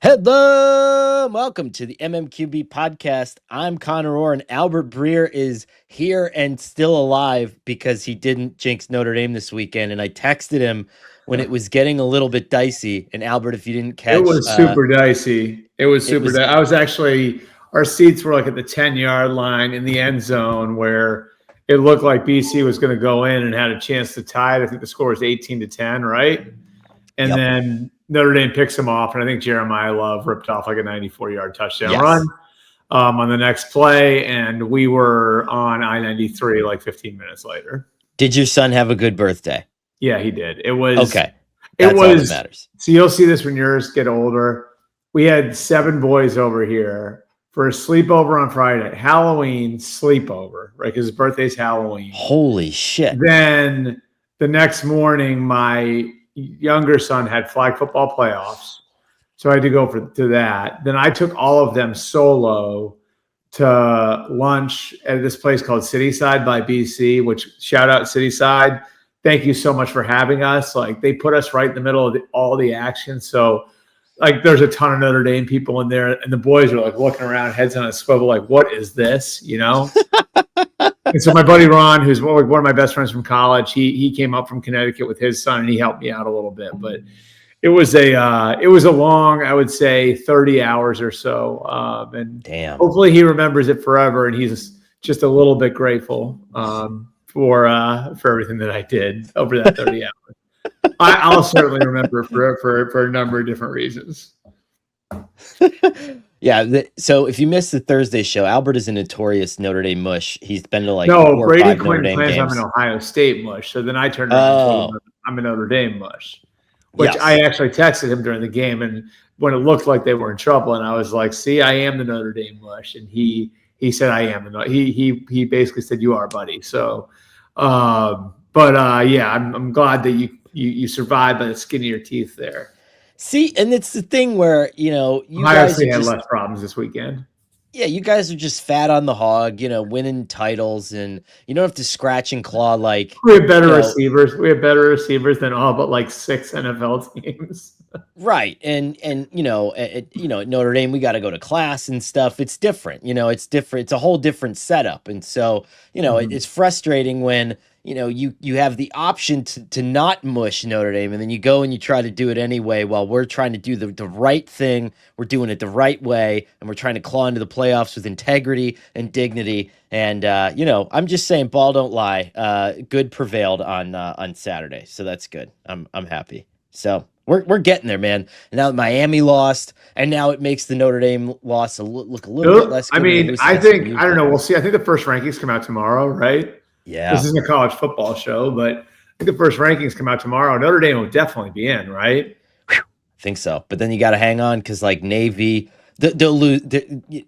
Hello, welcome to the MMQB podcast. I'm Conor, and Albert Breer is here and still alive because he didn't jinx Notre Dame this weekend. And I texted him when it was getting a little bit dicey. And Albert, if you didn't catch, it was super dicey. It was super dicey. I was actually, our seats were like at the 10-yard line in the end zone where it looked like BC was going to go in and had a chance to tie it. I think the score was 18-10, right? And then Notre Dame picks him off, and I think Jeremiah Love ripped off like a 94-yard touchdown run on the next play, and we were on I-93 like 15 minutes later. Did your son have a good birthday? Yeah, he did. It was okay. That's all that matters. So you'll see this when yours get older. We had 7 boys over here for a sleepover on Friday. Halloween sleepover, right? Because his birthday's Halloween. Holy shit. Then the next morning, my younger son had flag football playoffs. So I had to go to that. Then I took all of them solo to lunch at this place called Cityside by BC, which shout out Cityside. Thank you so much for having us. Like, they put us right in the middle of all the action. So like, there's a ton of Notre Dame people in there, and the boys are like looking around, heads on a swivel, like, what is this? You know? And so my buddy Ron, who's one of my best friends from college, he came up from Connecticut with his son, and he helped me out a little bit. But it was a long, I would say, 30 hours or so. And damn, hopefully he remembers it forever, and he's just a little bit grateful for everything that I did over that 30 hours. I'll certainly remember for a number of different reasons. Yeah, so if you missed the Thursday show, Albert is a notorious Notre Dame mush. He's been to like Brady Quinn claims I'm an Ohio State mush. So then I turned around and told him I'm a Notre Dame mush, which I actually texted him during the game, and when it looked like they were in trouble, and I was like, "See, I am the Notre Dame mush," and he said, "I am." He basically said, "You are, buddy." So, yeah, I'm glad that you survived by the skin of your teeth there. See, and it's the thing where, you Ohio State had less problems this weekend. Yeah, you guys are just fat on the hog, winning titles, and you don't have to scratch and claw like. We have better receivers. We have better receivers than all but like 6 NFL teams. Right, and at Notre Dame, we got to go to class and stuff. It's different, it's different. It's a whole different setup, and so it's frustrating when you have the option to not mush Notre Dame, and then you go and you try to do it anyway while we're trying to do the right thing. We're doing it the right way, and we're trying to claw into the playoffs with integrity and dignity. And, I'm just saying, ball don't lie. Good prevailed on Saturday, so that's good. I'm happy. So we're getting there, man. And now Miami lost, and now it makes the Notre Dame loss look a little bit less good. I mean, I don't know. We'll see. I think the first rankings come out tomorrow, right? Yeah. This isn't a college football show, but I think the first rankings come out tomorrow. Notre Dame will definitely be in, right? I think so. But then you got to hang on because, like, Navy, they'll lose.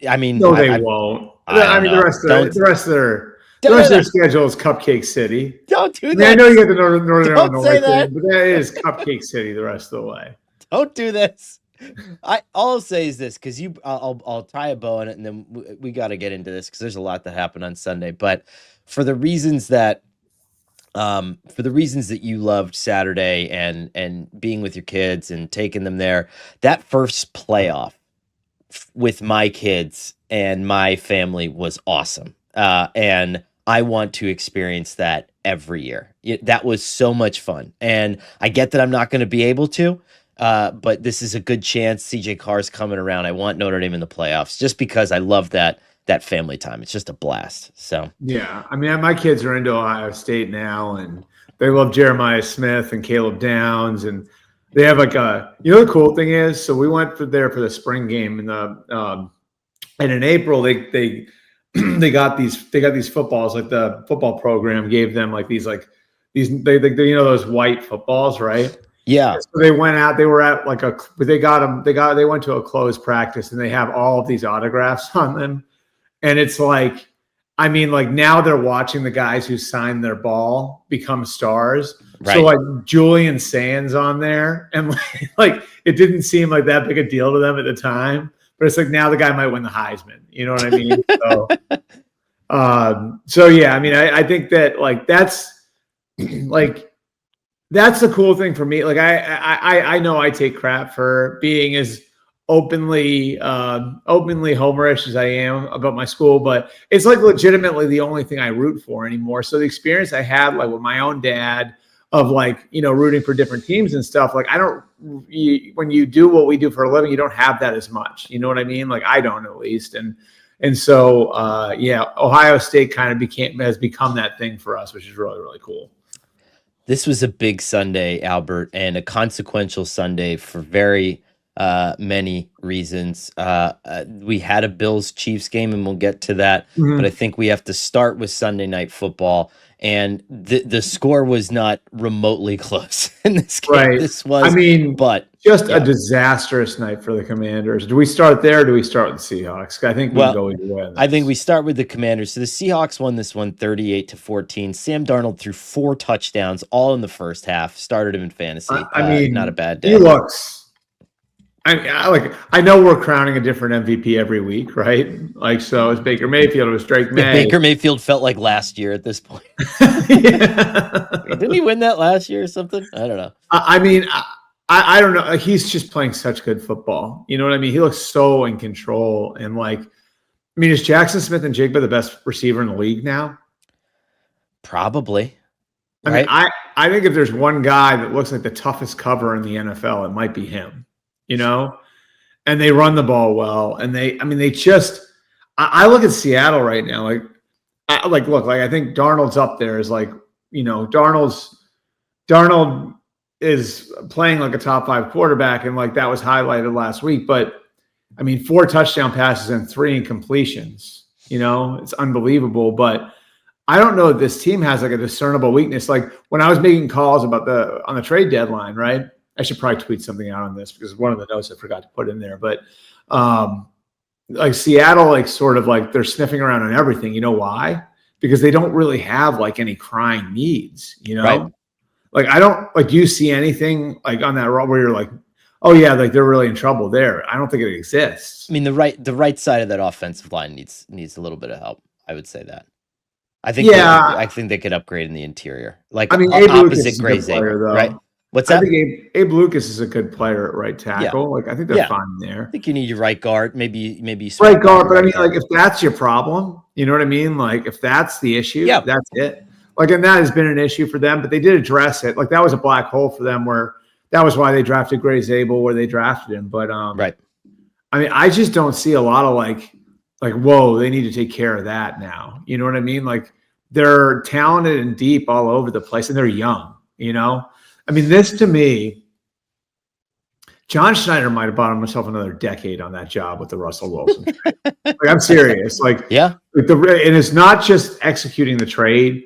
I mean, no, they won't. The rest of their schedule is Cupcake City. Don't do that. I know you got the Northern Illinois thing, but that is Cupcake City the rest of the way. Don't do this. All I'll say is this, because I'll tie a bow on it, and then we got to get into this because there's a lot that happened on Sunday. But for the reasons that you loved Saturday and being with your kids and taking them there, that first playoff with my kids and my family was awesome. And I want to experience that every year. That was so much fun. And I get that I'm not going to be able to, but this is a good chance. CJ Carr's coming around. I want Notre Dame in the playoffs just because I love that family time. It's just a blast. So yeah, I mean, my kids are into Ohio State now, and they love Jeremiah Smith and Caleb Downs, and they have like the cool thing is, so we went there for the spring game, and in April they got these footballs, like the football program gave them like these those white footballs, right? Yeah. So they went out. They were at like they went to a closed practice, and they have all of these autographs on them. And it's like, I mean, like now they're watching the guys who signed their ball become stars. Right. So like Julian Sands on there, and like it didn't seem like that big a deal to them at the time, but it's like now the guy might win the Heisman. You know what I mean? So yeah, I mean, I think that like that's the cool thing for me. Like I know I take crap for being as openly homerish as I am about my school, but it's like legitimately the only thing I root for anymore. So the experience I had like with my own dad of like, rooting for different teams and stuff, like when you do what we do for a living, you don't have that as much. You know what I mean? Like I don't, at least. And so Ohio State kind of has become that thing for us, which is really, really cool. This was a big Sunday, Albert, and a consequential Sunday for very many reasons. We had a Bills-Chiefs game, and we'll get to that. Mm-hmm. But I think we have to start with Sunday Night Football. And the score was not remotely close in this game. Right. This was, a disastrous night for the Commanders. Do we start there, or do we start with the Seahawks? I think we can go either way. I think we start with the Commanders. So the Seahawks won this one 38-14. Sam Darnold threw 4 touchdowns, all in the first half. Started him in fantasy. Not a bad day. He looks. I know we're crowning a different MVP every week, right? Like, so it's Baker Mayfield, it was Drake May. Baker Mayfield felt like last year at this point. Didn't he win that last year or something? I don't know. I don't know. He's just playing such good football. You know what I mean? He looks so in control. And is Jackson Smith and Jigba the best receiver in the league now? Probably. Right? I think if there's one guy that looks like the toughest cover in the NFL, it might be him. And they run the ball well. And they just, I look at Seattle right now. I think Darnold's up there as Darnold is playing like a top 5 quarterback. And that was highlighted last week, but 4 touchdown passes and 3 incompletions, it's unbelievable. But I don't know if this team has a discernible weakness. Like when I was making calls on the trade deadline, right? I should probably tweet something out on this because one of the notes I forgot to put in there. But Seattle, they're sniffing around on everything. You know why? Because they don't really have any crying needs. Right. I don't do you see anything on that where you're like, oh yeah, they're really in trouble there? I don't think it exists. The right side of that offensive line needs a little bit of help. I would say that. I think they could upgrade in the interior. Opposite Gray's right? What's that? I think Abe Lucas is a good player at right tackle. I think they're fine there. I think you need your right guard, maybe right guard. But if that's your problem, you know what I mean? If that's the issue, that's it. And that has been an issue for them, but they did address it. That was a black hole for them where that was why they drafted Gray Zabel where they drafted him. But right. I just don't see a lot of whoa, they need to take care of that now. You know what I mean? They're talented and deep all over the place, and they're young, this to me, John Schneider might have bought himself another decade on that job with the Russell Wilson trade. I'm serious. And it's not just executing the trade.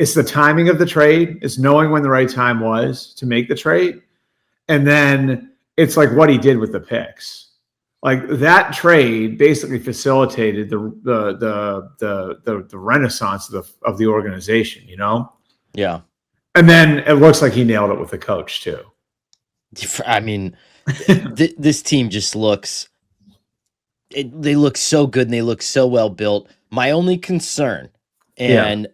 It's the timing of the trade. It's knowing when the right time was to make the trade. And then it's what he did with the picks. That trade basically facilitated the renaissance of the organization, Yeah. And then it looks like he nailed it with the coach too. This team just looks they look so good and they look so well built. My only concern, and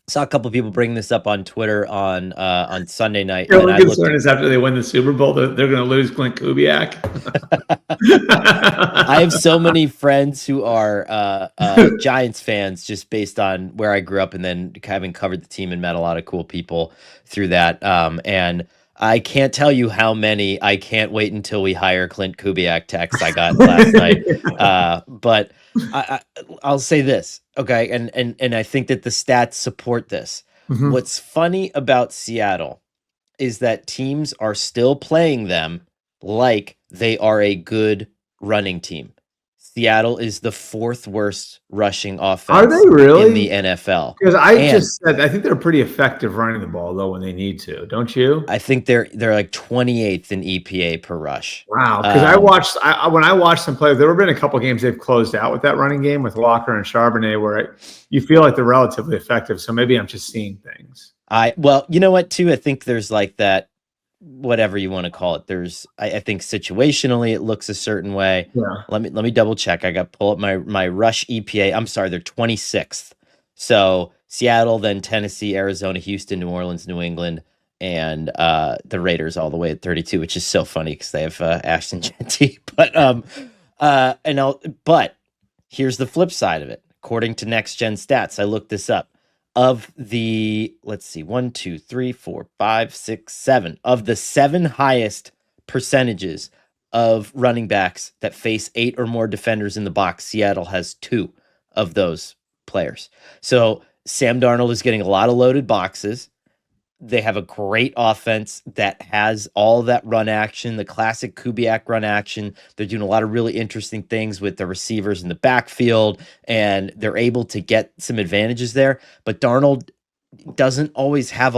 saw a couple of people bring this up on Twitter on Sunday night. Your only concern is after they win the Super Bowl, they're going to lose Clint Kubiak. I have so many friends who are Giants fans just based on where I grew up and then having covered the team and met a lot of cool people through that. And I can't tell you how many I can't wait until we hire Clint Kubiak texts I got last night. But I'll say this, okay? And I think that the stats support this. Mm-hmm. What's funny about Seattle is that teams are still playing them like they are a good running team. Seattle is the 4th worst rushing offense. Are they really in the NFL? Because I think they're pretty effective running the ball though when they need to. Don't you? I think they're 28th in EPA per rush. Wow. Because when I watched them play, there have been a couple games they've closed out with that running game with Walker and Charbonnet where you feel like they're relatively effective. So maybe I'm just seeing things. Well, you know what? Too, I think there's that. Whatever you want to call it. There's, I think situationally it looks a certain way. Yeah. Let me double check. I got to pull up my rush EPA. I'm sorry, they're 26th. So Seattle, then Tennessee, Arizona, Houston, New Orleans, New England. and the Raiders all the way at 32, which is so funny because they have Ashton Genty. But here's the flip side of it. According to Next Gen Stats, I looked this up. Of the, let's see, 1, 2, 3, 4, 5, 6, 7 of the 7 highest percentages of running backs that face 8 or more defenders in the box, Seattle has 2 of those players. So Sam Darnold is getting a lot of loaded boxes. They have a great offense that has all that run action, the classic Kubiak run action. They're doing a lot of really interesting things with the receivers in the backfield, and they're able to get some advantages there. But Darnold doesn't always have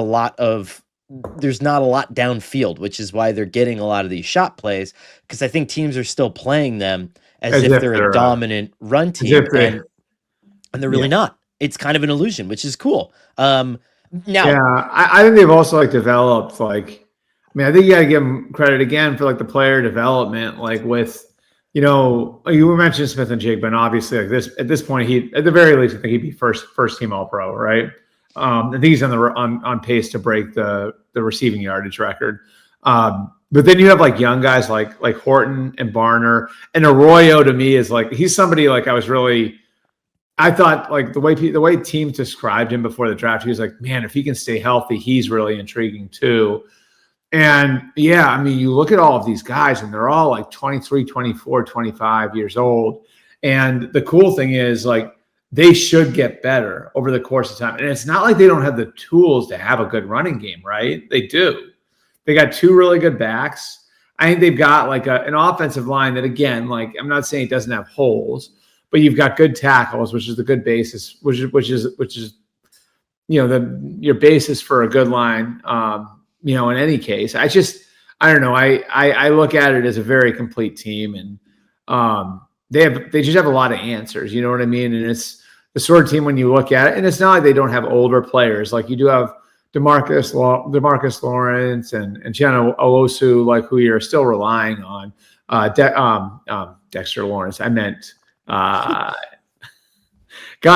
there's not a lot downfield, which is why they're getting a lot of these shot plays, because I think teams are still playing them as if they're a dominant run team, and they're really not. It's kind of an illusion, which is cool. Now, I think they've also developed I think you got to give them credit again for the player development, with you were mentioning Smith and Jig, but obviously at this point he at the very least I think he'd be first team All Pro, right? I think he's on pace to break the receiving yardage record. But then you have young guys like Horton and Barner, and Arroyo to me is he's somebody I thought the way teams described him before the draft, he was man, if he can stay healthy, he's really intriguing too. And you look at all of these guys and they're all 23, 24, 25 years old. And the cool thing is they should get better over the course of time. And it's not like they don't have the tools to have a good running game, right? They do. They got 2 really good backs. I think they've got an offensive line that, again, I'm not saying it doesn't have holes, but you've got good tackles, which is the good basis, which is your basis for a good line. In any case, I don't know. I look at it as a very complete team, and they just have a lot of answers. You know what I mean? And it's the sort of team when you look at it, and it's not like they don't have older players. You do have Demarcus Lawrence and Jenna Owusu, who you're still relying on. Dexter Lawrence. I meant. God,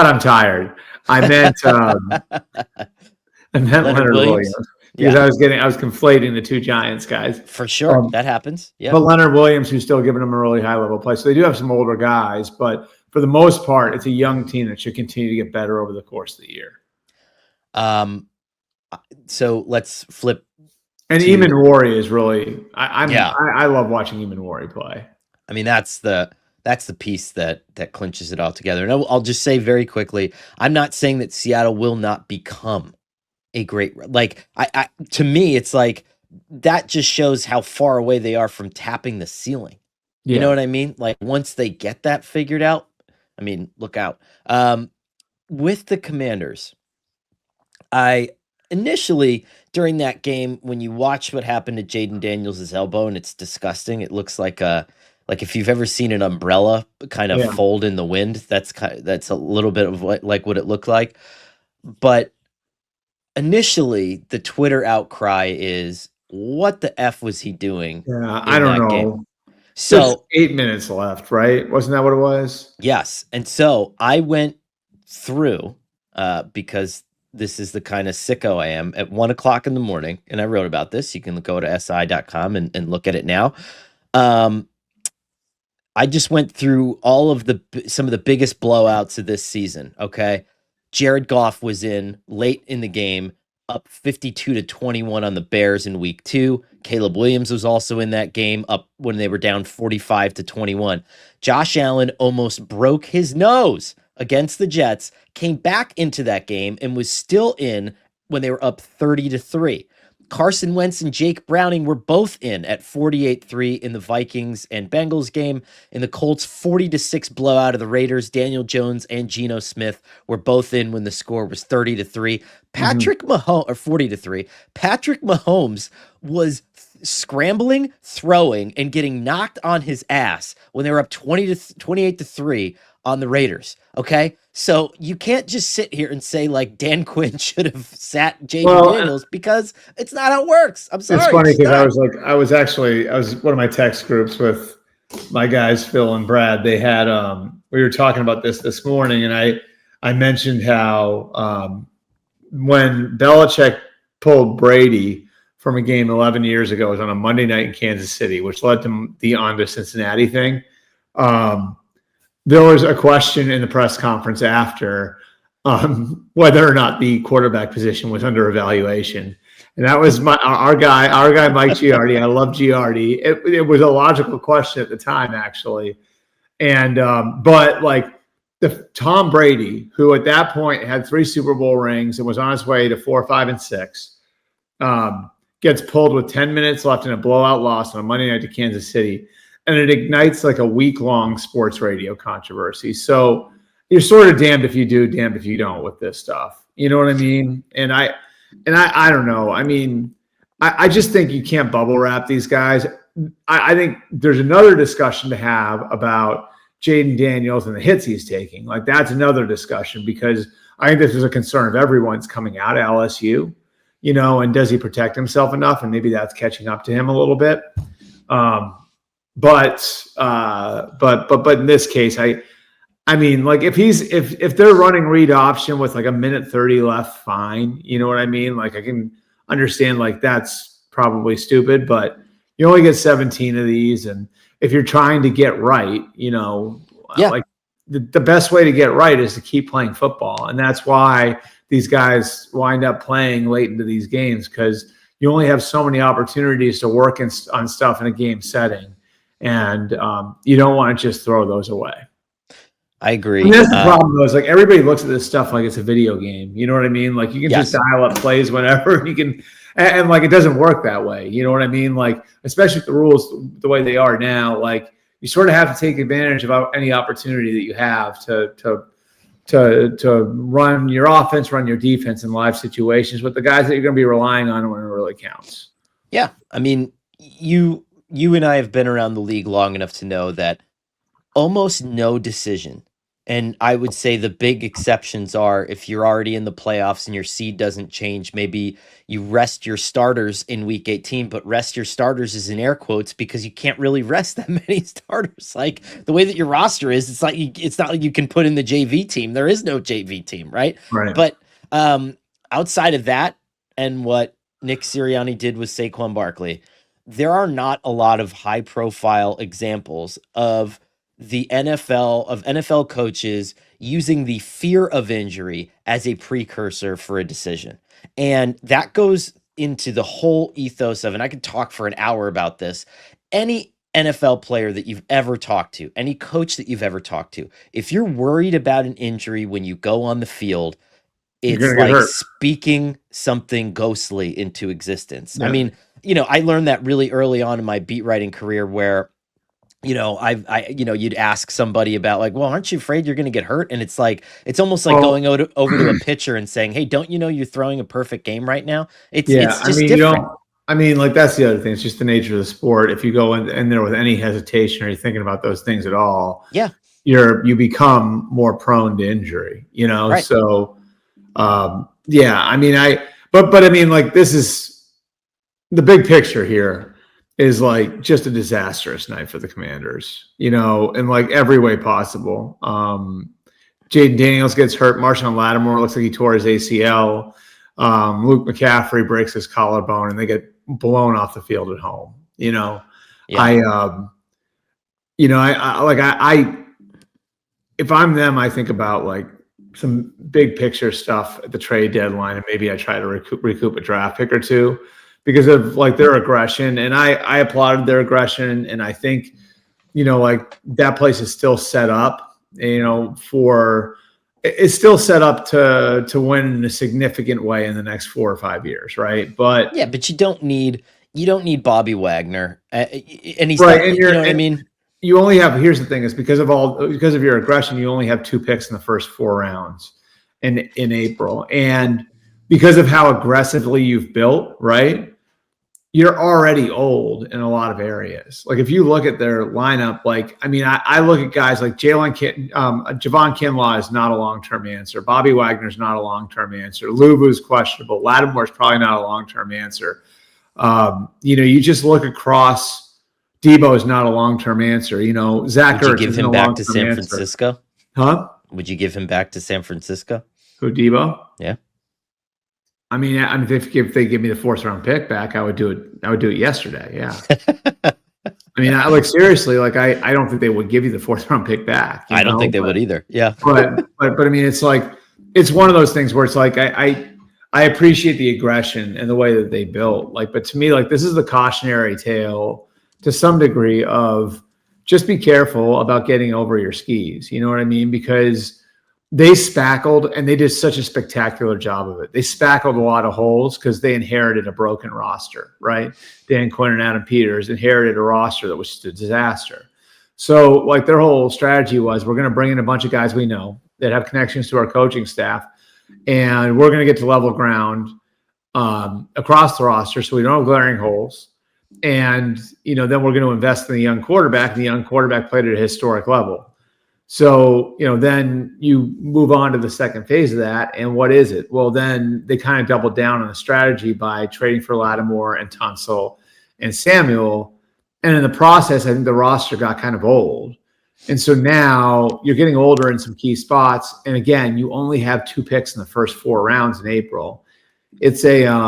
I'm tired. I meant Leonard Williams because I was conflating the 2 Giants guys. For sure, that happens. Yeah, but Leonard Williams, who's still giving them a really high level play, so they do have some older guys, but for the most part, it's a young team that should continue to get better over the course of the year. So let's flip. And Eamon Wari is really. I love watching Eamon Wari play. I mean, that's the piece that clinches it all together. And I'll just say very quickly, I'm not saying that Seattle will not become a great, to me, it's that just shows how far away they are from tapping the ceiling. Yeah. You know what I mean? Once they get that figured out, look out. With the Commanders, I initially during that game, when you watch what happened to Jayden Daniels' elbow, and it's disgusting, it looks like if you've ever seen an umbrella kind of fold in the wind, that's a little bit of what it looked like. But initially, the Twitter outcry is, what the F was he doing? Yeah, I don't know. Game? So there's 8 minutes left, right? Wasn't that what it was? Yes. And so I went through, because this is the kind of sicko I am, at 1 o'clock in the morning, and I wrote about this. You can go to si.com and look at it now. I just went through all of some of the biggest blowouts of this season. Okay. Jared Goff was in late in the game, up 52-21 on the Bears in week 2. Caleb Williams was also in that game, up when they were down 45-21. Josh Allen almost broke his nose against the Jets, came back into that game and was still in when they were up 30-3. Carson Wentz and Jake Browning were both in at 48-3 in the Vikings and Bengals game. In the Colts 40-6 blowout of the Raiders, Daniel Jones and Geno Smith were both in when the score was 30-3. Patrick Mahomes, or 40-3. Patrick Mahomes was scrambling, throwing, and getting knocked on his ass when they were up 28-3 on the Raiders. Okay, so you can't just sit here and say Dan Quinn should have sat Jayden Daniels, because it's not how it works. I'm sorry. It's funny because I was one of my text groups with my guys Phil and Brad. They had we were talking about this morning, and I mentioned how when Belichick pulled Brady from a game 11 years ago. It was on a Monday night in Kansas City, which led to the on to Cincinnati thing. There was a question in the press conference after whether or not the quarterback position was under evaluation. And that was our guy Mike Giardi. I love Giardi. It was a logical question at the time, actually. And but like the Tom Brady, who at that point had 3 Super Bowl rings and was on his way to 4, 5, and 6, gets pulled with 10 minutes left in a blowout loss on a Monday night to Kansas City. And it ignites like a week-long sports radio controversy. So you're sort of damned if you do, damned if you don't with this stuff. You know what I mean? And I don't know. I mean, I just think you can't bubble wrap these guys. I think there's another discussion to have about Jayden Daniels and the hits he's taking. Like, that's another discussion, because I think this is a concern of everyone's coming out of LSU, you know, and does he protect himself enough? And maybe that's catching up to him a little bit. But in this case, I mean, like, if they're running read option with like a minute 30 left, fine. You know what I mean? Like, I can understand, like, that's probably stupid, but you only get 17 of these. And if you're trying to get right, you know, like the best way to get right is to keep playing football. And that's why these guys wind up playing late into these games, because you only have so many opportunities to work on stuff in a game setting. And you don't want to just throw those away. I agree. And that's the problem, though, is like everybody looks at this stuff like it's a video game. You know what I mean? Like, you can just dial up plays whenever you can, and like, it doesn't work that way. You know what I mean? Like, especially with the rules the way they are now, like, you sort of have to take advantage of any opportunity that you have to run your offense, run your defense in live situations with the guys that you're going to be relying on when it really counts. Yeah. I mean, you and I have been around the league long enough to know that almost no decision, and I would say the big exceptions are if you're already in the playoffs and your seed doesn't change, maybe you rest your starters in week 18, but rest your starters is in air quotes because you can't really rest that many starters. Like, the way that your roster is, it's not like you can put in the JV team. There is no JV team, right? Right. But outside of that, and what Nick Sirianni did with Saquon Barkley, there are not a lot of high-profile examples of the NFL coaches using the fear of injury as a precursor for a decision. And that goes into the whole ethos of, and I could talk for an hour about this, any NFL player that you've ever talked to, any coach that you've ever talked to, if you're worried about an injury when you go on the field, it's like speaking something ghostly into existence. Yeah. I mean, you know, I learned that really early on in my beat writing career, where, you know, you'd ask somebody about, like, well, aren't you afraid you're going to get hurt? And it's like, it's almost like going over to a pitcher and saying, hey, don't you know you're throwing a perfect game right now? It's just different. Like, that's the other thing. It's just the nature of the sport. If you go in there with any hesitation, or you're thinking about those things at all, you become more prone to injury, you know? Right. So, I mean, but I mean, like, this is the big picture here. Is like just a disastrous night for the Commanders, you know, in like every way possible. Jayden Daniels gets hurt. Marshawn Lattimore looks like he tore his ACL. Luke McCaffrey breaks his collarbone, and they get blown off the field at home. You know, if I'm them, I think about like some big picture stuff at the trade deadline, and maybe I try to recoup a draft pick or two, because of like their aggression. And I applauded their aggression. And I think, you know, like, that place is still set up, you know, it's still set up to win in a significant way in the next 4 or 5 years. Right. But but you don't need Bobby Wagner. And he's right. And you know what I mean? You only have, here's the thing, is because of your aggression, you only have 2 picks in the first 4 rounds in April. And because of how aggressively you've built, right, you're already old in a lot of areas. Like, if you look at their lineup, like, I mean, I look at guys like Javon Kinlaw is not a long-term answer. Bobby Wagner's not a long-term answer. Luvu's questionable. Lattimore's probably not a long-term answer. You know, you just look across. Debo is not a long-term answer. You know, Zach Ertz. Would you give him back to San Francisco? Huh? Would you give him back to San Francisco? Who, Debo? Yeah. I mean, if they give me the 4th-round pick back, I would do it. I would do it yesterday. Yeah. I mean, seriously, I don't think they would give you the 4th-round pick back. I don't think they would either. Yeah. but I mean, it's one of those things where it's I appreciate the aggression and the way that they built. But to me, this is the cautionary tale to some degree of just be careful about getting over your skis. You know what I mean? Because they spackled, and they did such a spectacular job of it. They spackled a lot of holes because they inherited a broken roster, right? Dan Quinn and Adam Peters inherited a roster that was just a disaster. So their whole strategy was, we're going to bring in a bunch of guys we know that have connections to our coaching staff, and we're going to get to level ground across the roster so we don't have glaring holes. And, then we're going to invest in the young quarterback, and the young quarterback played at a historic level. So, then you move on to the second phase of that. And what is it? Well, then they kind of doubled down on the strategy by trading for Lattimore and Tunsil and Samuel. And in the process, I think the roster got kind of old. And so now you're getting older in some key spots. And again, you only have 2 picks in the first 4 rounds in April. It's a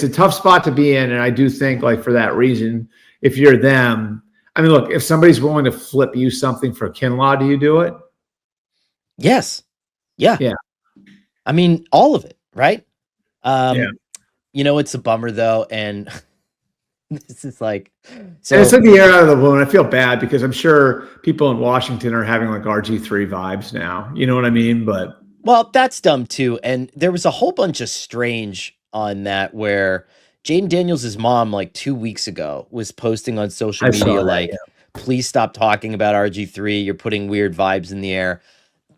tough spot to be in. And I do think for that reason, if you're them, I mean, look, if somebody's willing to flip you something for Kinlaw, do you do it? Yes. Yeah. Yeah. I mean, all of it, right? Yeah. It's a bummer though. And this is so and it's the air out of the balloon. I feel bad because I'm sure people in Washington are having RG3 vibes now. You know what I mean? Well, that's dumb too. And there was a whole bunch of strange on that where Jayden Daniels' mom, 2 weeks ago, was posting on social media please stop talking about RG3. You're putting weird vibes in the air.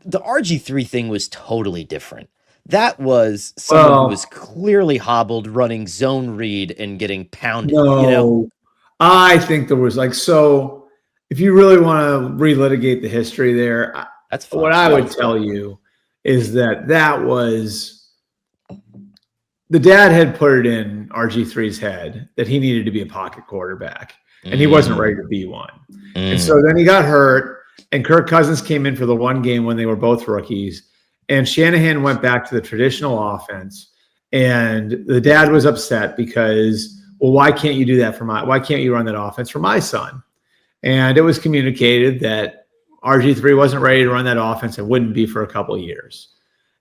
The RG3 thing was totally different. That was someone who was clearly hobbled, running zone read and getting pounded. No, I think there was so if you really want to relitigate the history there, that's fun. What I would tell you is that was the dad had put it in RG3's head that he needed to be a pocket quarterback, and he wasn't ready to be one. And so then he got hurt, and Kirk Cousins came in for the one game when they were both rookies, and Shanahan went back to the traditional offense, and the dad was upset because, well, why can't you do that why can't you run that offense for my son? And it was communicated that RG3 wasn't ready to run that offense and wouldn't be for a couple of years.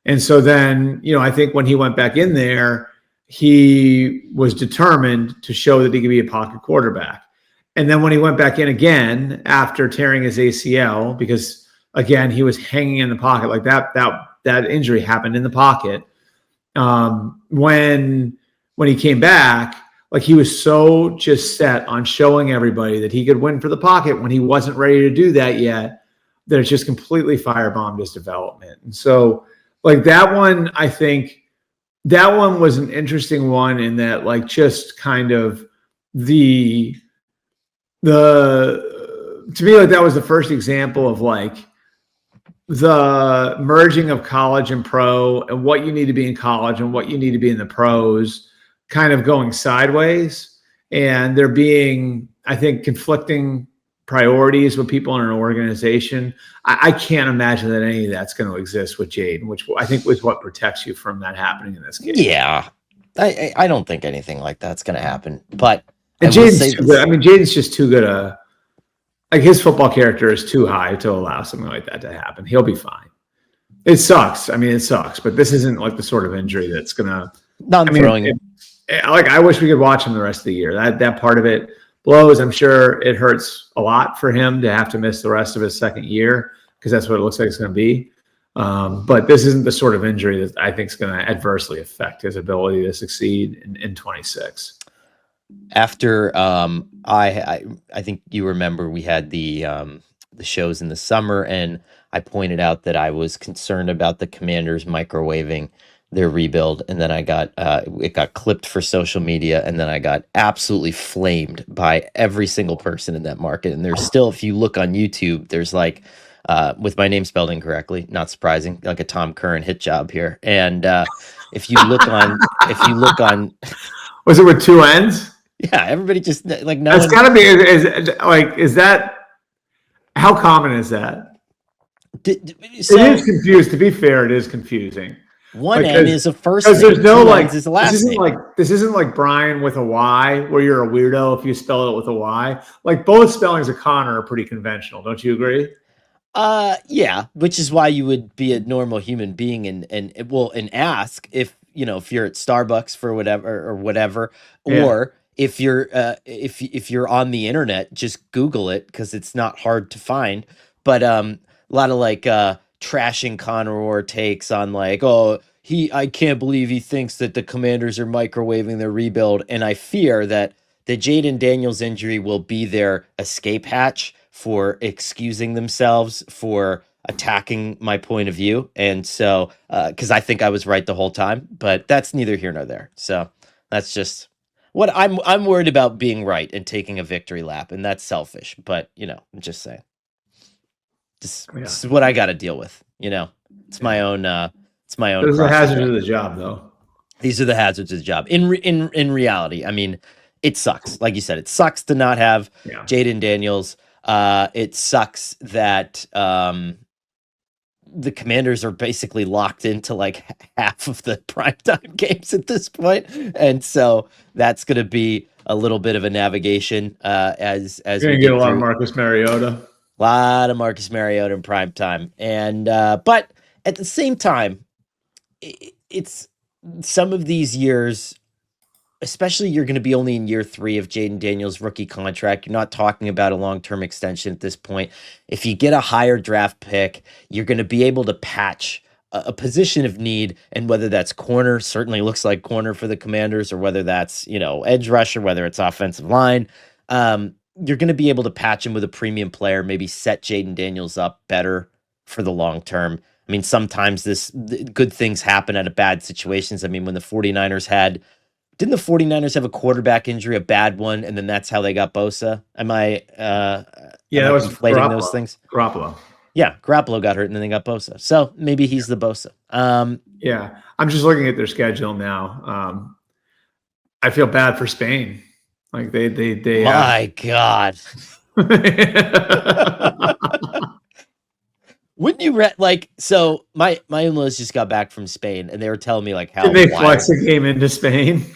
And so then, I think when he went back in there, he was determined to show that he could be a pocket quarterback. And then when he went back in again after tearing his ACL, because again, he was hanging in the pocket that injury happened in the pocket. When he came back, he was so just set on showing everybody that he could win for the pocket when he wasn't ready to do that yet, that it's just completely firebombed his development. And so that one, I think that one was an interesting one in that just kind of to me, that was the first example of the merging of college and pro, and what you need to be in college and what you need to be in the pros kind of going sideways. And there being, I think, conflicting priorities with people in an organization. I can't imagine that any of that's going to exist with Jayden, which I think was what protects you from that happening in this case. Yeah. I don't think anything like that's going to happen. But Jayden's too good. Jayden's just too good his football character is too high to allow something like that to happen. He'll be fine. It sucks. It sucks, but this isn't the sort of injury that's going to throwing it. I wish we could watch him the rest of the year. That part of it blows. I'm sure it hurts a lot for him to have to miss the rest of his second year, because that's what it looks like it's going to be. But this isn't the sort of injury that I think is going to adversely affect his ability to succeed in 26. After I think you remember we had the shows in the summer, and I pointed out that I was concerned about the Commanders microwaving their rebuild, and then I got it got clipped for social media, and then I got absolutely flamed by every single person in that market. And there's still, if you look on YouTube, there's with my name spelled incorrectly, not surprising, a Tom Curran hit job here. And if you look on was it with 2 ends? Yeah, everybody just no. That's got to be is that, how common is that? It is confused. To be fair, it is confusing. One N is a first because name. there's no Two N's is a last name. This isn't like Brian with a Y where you're a weirdo if you spell it with a Y. Like both spellings of Conor are pretty conventional. Don't you agree? Yeah, which is why you would be a normal human being and ask if if you're at Starbucks for whatever, or if if you're on the internet, just Google it because it's not hard to find. But a lot of like trashing Conor takes on like, oh, I can't believe he thinks that the Commanders are microwaving their rebuild, and I fear that the Jayden Daniels injury will be their escape hatch for excusing themselves for attacking my point of view. And so, because I think I was right the whole time, but that's neither here nor there. So that's just what I'm worried about, being right and taking a victory lap, and that's selfish. But I'm just saying, this is what I got to deal with. It's my own. It's my own. Those are the hazards of the job, though. These are the hazards of the job. In reality, I mean, it sucks. Like you said, it sucks to not have Jayden Daniels. It sucks that the Commanders are basically locked into like half of the primetime games at this point, and so that's going to be a little bit of a navigation as we get a lot of Marcus Mariota. A lot of Marcus Mariota in primetime, and but at the same time, it's some of these years. Especially, you're going to be only in year 3 of Jayden Daniels' rookie contract. You're not talking about a long-term extension at this point. If you get a higher draft pick, you're going to be able to patch a position of need, and whether that's corner, certainly looks like corner for the Commanders, or whether that's edge rusher, whether it's offensive line, you're going to be able to patch him with a premium player, maybe set Jayden Daniels up better for the long term. I mean, sometimes good things happen out of bad situations. I mean, when the 49ers didn't the 49ers have a quarterback injury, a bad one, and then that's how they got Bosa? Am I that was conflating those things? Garoppolo. Yeah, Garoppolo got hurt, and then they got Bosa. So maybe he's the Bosa. Yeah, I'm just looking at their schedule now. I feel bad for Spain. Like they My God. Wouldn't you so my in-laws just got back from Spain, and they were telling me like how did they flex a game into Spain?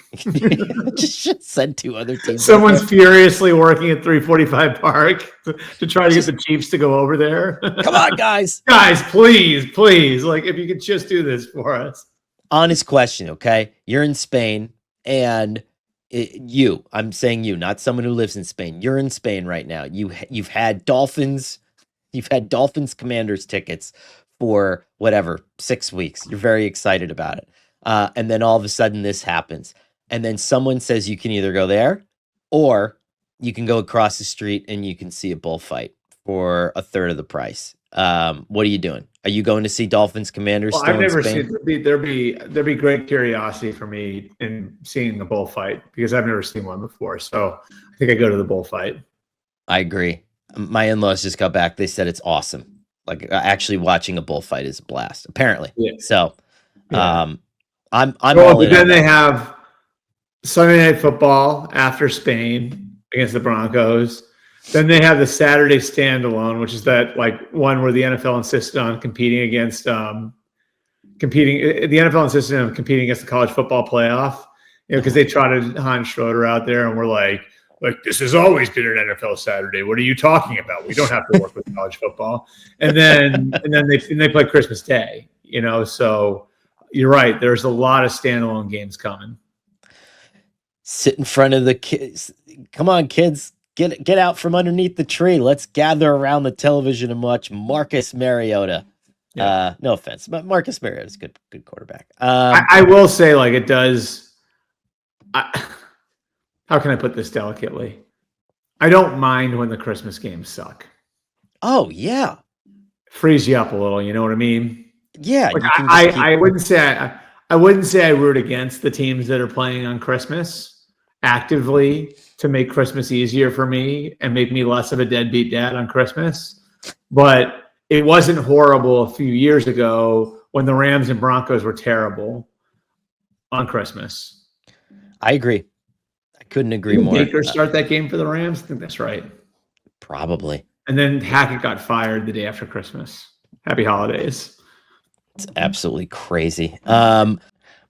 just send 2 other teams. Someone's furiously working at 345 Park to try to get the Chiefs to go over there. Come on, guys. Guys, please. Like, if you could just do this for us. Honest question, okay? You're in Spain, and I'm saying you, not someone who lives in Spain. You're in Spain right now. You've had Dolphins Commanders tickets for 6 weeks. You're very excited about it. And then all of a sudden this happens. And then someone says you can either go there or you can go across the street and you can see a bullfight for a third of the price. What are you doing? Are you going to see Dolphins Commanders? Well, I've never seen. There'd be great curiosity for me in seeing the bullfight because I've never seen one before. So I think I go to the bullfight. I agree. My in-laws just got back. They said it's awesome. Like actually watching a bullfight is a blast, apparently. Yeah. So, I'm all in. But then they have Sunday Night Football after Spain against the Broncos. Then they have the Saturday standalone, which is that like one where the NFL insisted on competing against the NFL insisted on competing against the college football playoff, because they trotted Hans Schroeder out there and we're like, this has always been an NFL Saturday. What are you talking about? We don't have to work with college football. And then they play Christmas Day, so you're right. There's a lot of standalone games coming. Sit in front of the kids. Come on, kids. Get out from underneath the tree. Let's gather around the television and watch Marcus Mariota. Yeah. No offense, but Marcus Mariota is good quarterback. I will say, like, it does. How can I put this delicately? I don't mind when the Christmas games suck. Oh yeah, frees you up a little. You know what I mean? Yeah. Like, I wouldn't say I root against the teams that are playing on Christmas actively to make Christmas easier for me and make me less of a deadbeat dad on Christmas. But it wasn't horrible a few years ago when the Rams and Broncos were terrible on Christmas. I agree. I couldn't agree more. Baker start that game for the Rams? I think that's right. Probably. And then Hackett got fired the day after Christmas. Happy holidays. It's absolutely crazy.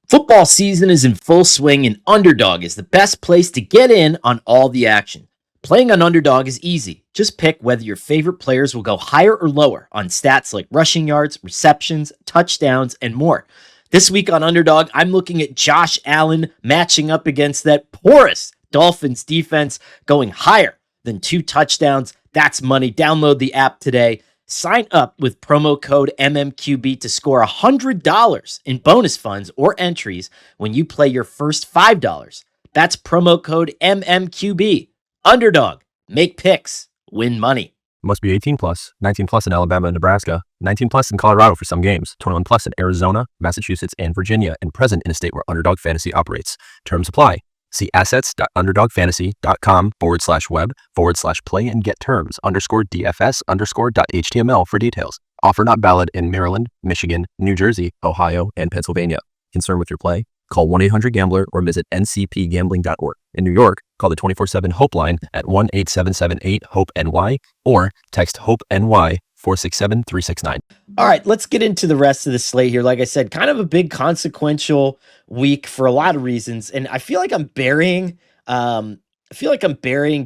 Football season is in full swing, and Underdog is the best place to get in on all the action. Playing on Underdog is easy. Just pick whether your favorite players will go higher or lower on stats like rushing yards, receptions, touchdowns, and more. This week on Underdog, I'm looking at Josh Allen matching up against that porous Dolphins defense, going higher than 2 touchdowns. That's money. Download the app today. Sign up with promo code MMQB to score $100 in bonus funds or entries when you play your first $5. That's promo code MMQB. Underdog. Make picks. Win money. Must be 18 plus, 19 plus in Alabama and Nebraska, 19 plus in Colorado for some games, 21 plus in Arizona, Massachusetts, and Virginia, and present in a state where Underdog Fantasy operates. Terms apply. See assets.underdogfantasy.com/web/play and get terms _DFS_.html for details. Offer not valid in Maryland, Michigan, New Jersey, Ohio, and Pennsylvania. Concerned with your play? Call 1-800-GAMBLER or visit ncpgambling.org. In New York, call the 24/7 Hope line at 1-877-8-HOPE-NY or text HOPE-NY 467-369. All right, let's get into the rest of the slate here. Like I said, kind of a big consequential week for a lot of reasons, and I feel like I'm burying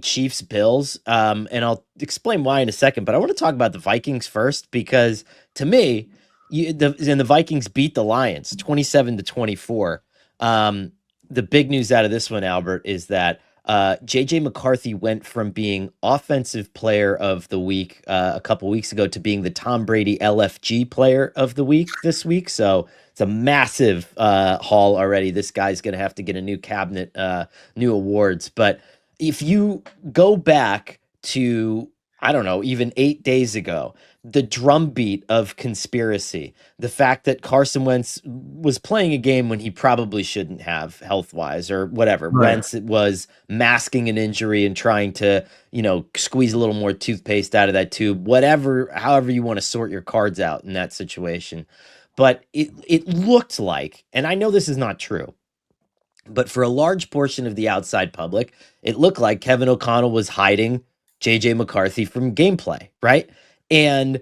Chiefs Bills, and I'll explain why in a second. But I want to talk about the Vikings first because to me, the Vikings beat the Lions 27-24. The big news out of this one, Albert, is that JJ McCarthy went from being offensive player of the week a couple weeks ago to being the Tom Brady LFG player of the week this week. So it's a massive haul already. This guy's going to have to get a new cabinet, new awards. But if you go back to, I don't know, even 8 days ago, the drumbeat of conspiracy, the fact that Carson Wentz was playing a game when he probably shouldn't have health-wise or whatever. Right. Wentz was masking an injury and trying to, squeeze a little more toothpaste out of that tube, however you want to sort your cards out in that situation. But it looked like, and I know this is not true, but for a large portion of the outside public, it looked like Kevin O'Connell was hiding JJ McCarthy from gameplay, right? And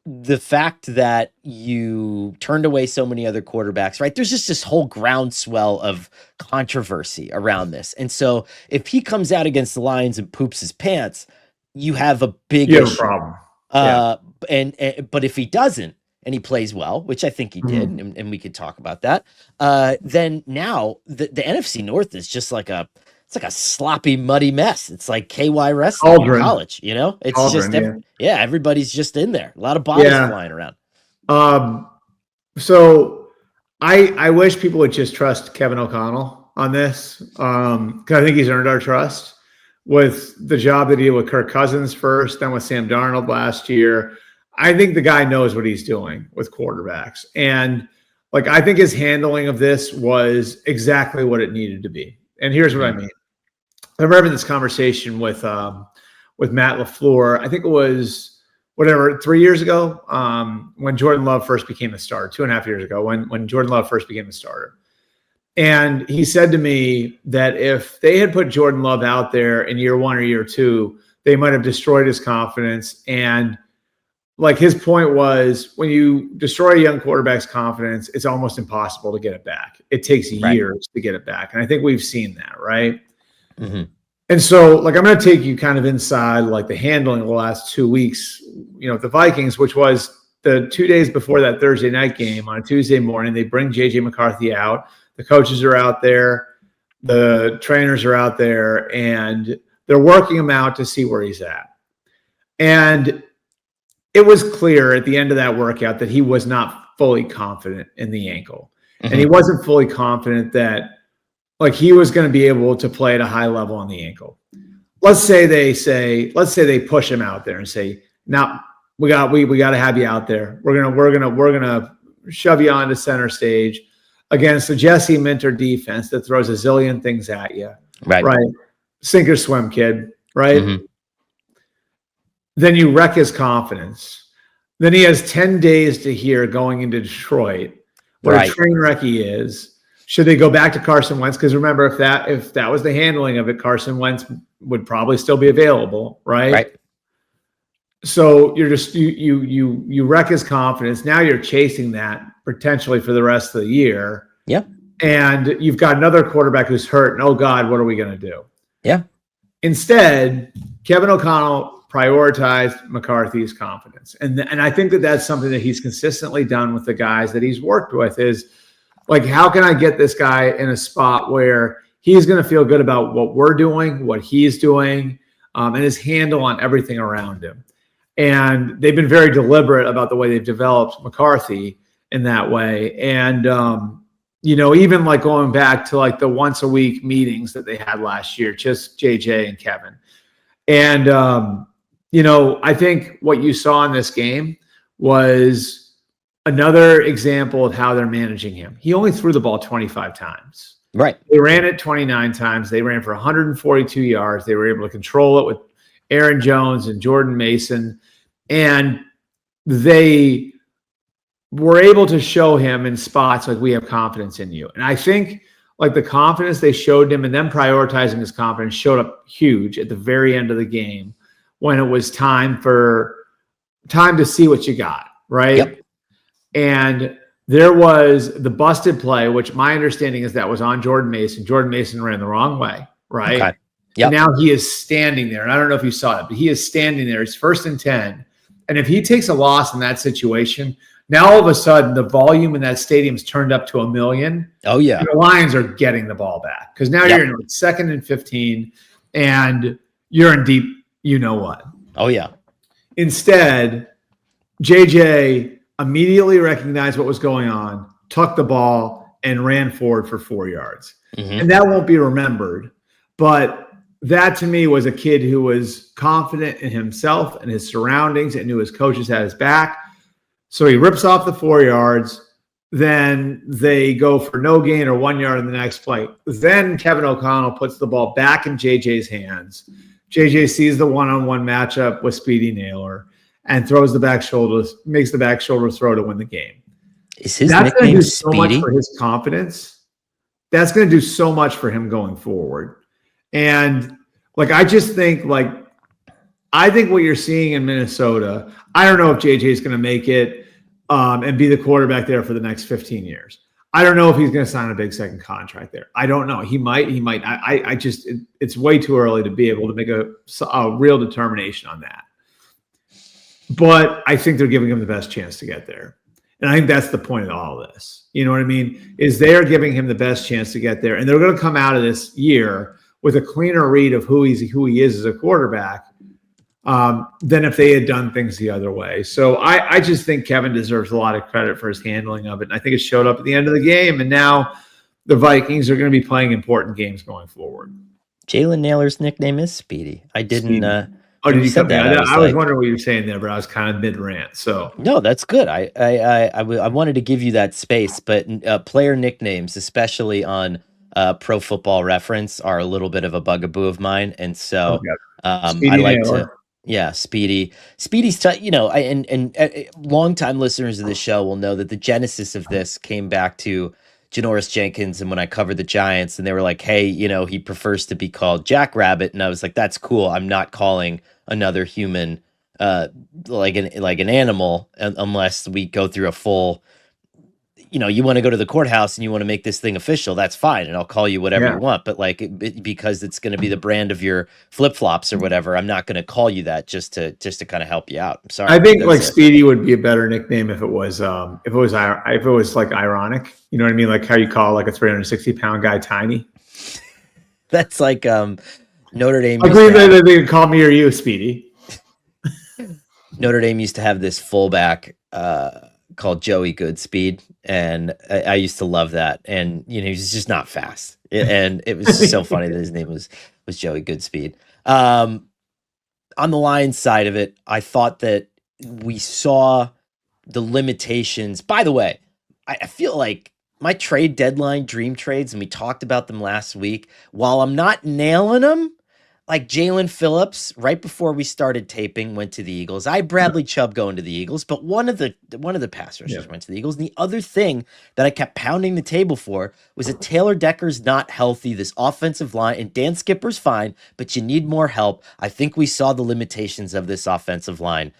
the fact that you turned away so many other quarterbacks, right? There's just this whole groundswell of controversy around this. And so if he comes out against the Lions and poops his pants, you have a big issue. Problem. But if he doesn't, and he plays well, which I think he did, and we could talk about that, then now the NFC North is just like a sloppy, muddy mess. It's like KY wrestling in college, It's Aldrin, everybody's just in there. A lot of bodies flying around. So I wish people would just trust Kevin O'Connell on this, because I think he's earned our trust with the job that he did with Kirk Cousins first, then with Sam Darnold last year. I think the guy knows what he's doing with quarterbacks. And I think his handling of this was exactly what it needed to be. And here's what I mean. I remember this conversation with Matt LaFleur. I think it was 3 years ago, when Jordan Love first became a starter, 2.5 years ago, when Jordan Love first became a starter. And he said to me that if they had put Jordan Love out there in year 1 or year 2, they might have destroyed his confidence. And his point was, when you destroy a young quarterback's confidence, it's almost impossible to get it back. It takes years to get it back. And I think we've seen that, right? Mm-hmm. And so, I'm going to take you kind of inside, the handling of the last 2 weeks, the Vikings, which was the 2 days before that Thursday night game. On a Tuesday morning, they bring JJ McCarthy out. The coaches are out there. The trainers are out there, and they're working him out to see where he's at. And it was clear at the end of that workout that he was not fully confident in the ankle. Mm-hmm. And he wasn't fully confident that he was going to be able to play at a high level on the ankle. Let's say they push him out there and say, "Now we got to have you out there. We're gonna shove you onto center stage against the Jesse Minter defense that throws a zillion things at you." Right. Sink or swim, kid. Right. Mm-hmm. Then you wreck his confidence. Then he has 10 days to hear going into Detroit, what a train wreck he is. Should they go back to Carson Wentz? Because remember, if that was the handling of it, Carson Wentz would probably still be available, right? So you're just you wreck his confidence. Now you're chasing that potentially for the rest of the year. Yeah. And you've got another quarterback who's hurt, and oh God, what are we going to do? Yeah. Instead, Kevin O'Connell prioritized McCarthy's confidence, and I think that that's something that he's consistently done with the guys that he's worked with. Is like, how can I get this guy in a spot where he's going to feel good about what we're doing, what he's doing, and his handle on everything around him. And they've been very deliberate about the way they've developed McCarthy in that way. And, even like going back to like the once a week meetings that they had last year, just JJ and Kevin. And, I think what you saw in this game was another example of how they're managing him. He only threw the ball 25 times. Right. They ran it 29 times. They ran for 142 yards. They were able to control it with Aaron Jones and Jordan Mason. And they were able to show him in spots like, we have confidence in you. And I think like the confidence they showed him and them prioritizing his confidence showed up huge at the very end of the game when it was time to see what you got, right? Yep. And there was the busted play, which my understanding is that was on Jordan Mason. Jordan Mason ran the wrong way, right? Okay. Yep. And now he is standing there. And I don't know if you saw it, but he is standing there. It's 1st and 10. And if he takes a loss in that situation, now all of a sudden the volume in that stadium's turned up to 1 million. Oh, yeah. And the Lions are getting the ball back because now you're in like 2nd and 15 and you're in deep, you know what. Oh, yeah. Instead, JJ immediately recognized what was going on, tucked the ball, and ran forward for 4 yards. Mm-hmm. And that won't be remembered. But that to me was a kid who was confident in himself and his surroundings and knew his coaches had his back. So he rips off the 4 yards. Then they go for no gain or 1 yard in the next play. Then Kevin O'Connell puts the ball back in JJ's hands. JJ sees the one-on-one matchup with Speedy Naylor and throws the back shoulder, makes the back shoulder throw to win the game. Is his That's going to nickname do so much Speedy? for his confidence. That's going to do so much for him going forward. And like, I just think I think what you're seeing in Minnesota, I don't know if JJ is going to make it and be the quarterback there for the next 15 years. I don't know if he's going to sign a big second contract there. I don't know. He might. I just, it's way too early to be able to make a real determination on that. But I think they're giving him the best chance to get there. And I think that's the point of all of this. You know what I mean? Is they're giving him the best chance to get there. And they're going to come out of this year with a cleaner read of who he is as a quarterback than if they had done things the other way. So I just think Kevin deserves a lot of credit for his handling of it. And I think it showed up at the end of the game. And now the Vikings are going to be playing important games going forward. Jalen Naylor's nickname is Speedy. I didn't. Did you said that? I was wondering what you were saying there, but I was kind of mid-rant. So no, that's good. I wanted to give you that space, but player nicknames, especially on Pro Football Reference, are a little bit of a bugaboo of mine, and so I like Naylor. Speedy. Speedy's and longtime listeners of the show will know that the genesis of this came back to Janoris Jenkins, and when I covered the Giants, and they were like, "Hey, he prefers to be called Jackrabbit," and I was like, "That's cool. I'm not calling another human like an animal unless we go through a full." You want to go to the courthouse and you want to make this thing official, that's fine. And I'll call you whatever you want. But because it's going to be the brand of your flip-flops or whatever, I'm not going to call you that just to kind of help you out. I'm sorry. I think Speedy would be a better nickname if it was like ironic. You know what I mean? Like how you call like a 360-pound guy tiny. That's like Notre Dame. I agree that they could call me or you Speedy. Notre Dame used to have this fullback called Joey Goodspeed, and I used to love that. And he's just not fast, and it was so funny that his name was Joey Goodspeed. On the Lions side of it, I thought that we saw the limitations. By the way, I feel like my trade deadline dream trades, and we talked about them last week, while I'm not nailing them, like Jalen Phillips, right before we started taping, went to the Eagles. I had Bradley Chubb going to the Eagles, but one of the pass rushers went to the Eagles. And the other thing that I kept pounding the table for was that Taylor Decker's not healthy. This offensive line, and Dan Skipper's fine, but you need more help. I think we saw the limitations of this offensive line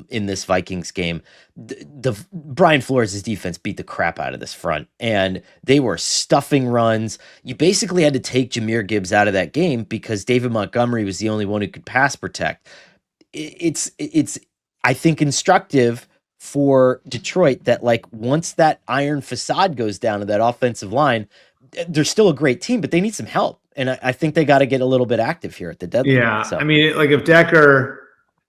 in this Vikings game. The Brian Flores' defense beat the crap out of this front, and they were stuffing runs. You basically had to take Jahmyr Gibbs out of that game because David Montgomery was the only one who could pass protect. It's I think instructive for Detroit that, like, once that iron facade goes down to that offensive line, they're still a great team, but they need some help. And I think they got to get a little bit active here at the deadline. Yeah. So. I mean, like if Decker,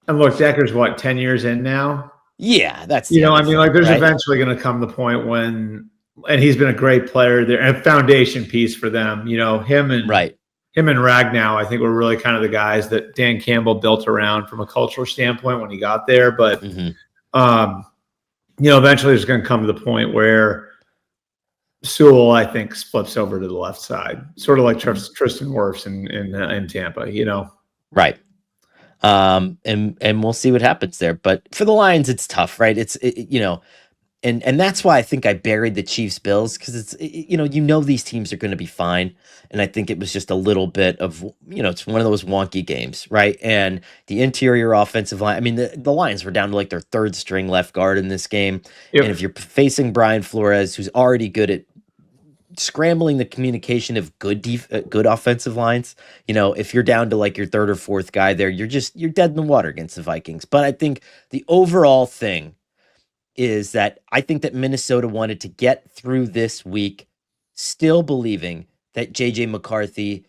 and look, Decker's what, 10 years in now? Yeah, that's, I mean, like there's right? eventually going to come the point when, and he's been a great player there and a foundation piece for them. Him and Ragnow, I think, were really kind of the guys that Dan Campbell built around from a cultural standpoint when he got there. But, eventually there's going to come to the point where Sewell, I think, flips over to the left side, sort of like Tristan Wirfs in Tampa, Right. And we'll see what happens there. But for the Lions, it's tough, right? And that's why I think I buried the Chiefs Bills, because these teams are going to be fine. And I think it was just a little bit of, it's one of those wonky games, right? And the interior offensive line, I mean, the Lions were down to like their third string left guard in this game. Yep. And if you're facing Brian Flores, who's already good at scrambling the communication of good offensive lines, if you're down to like your third or fourth guy there, you're dead in the water against the Vikings. But I think the overall thing is that I think that Minnesota wanted to get through this week still believing that JJ McCarthy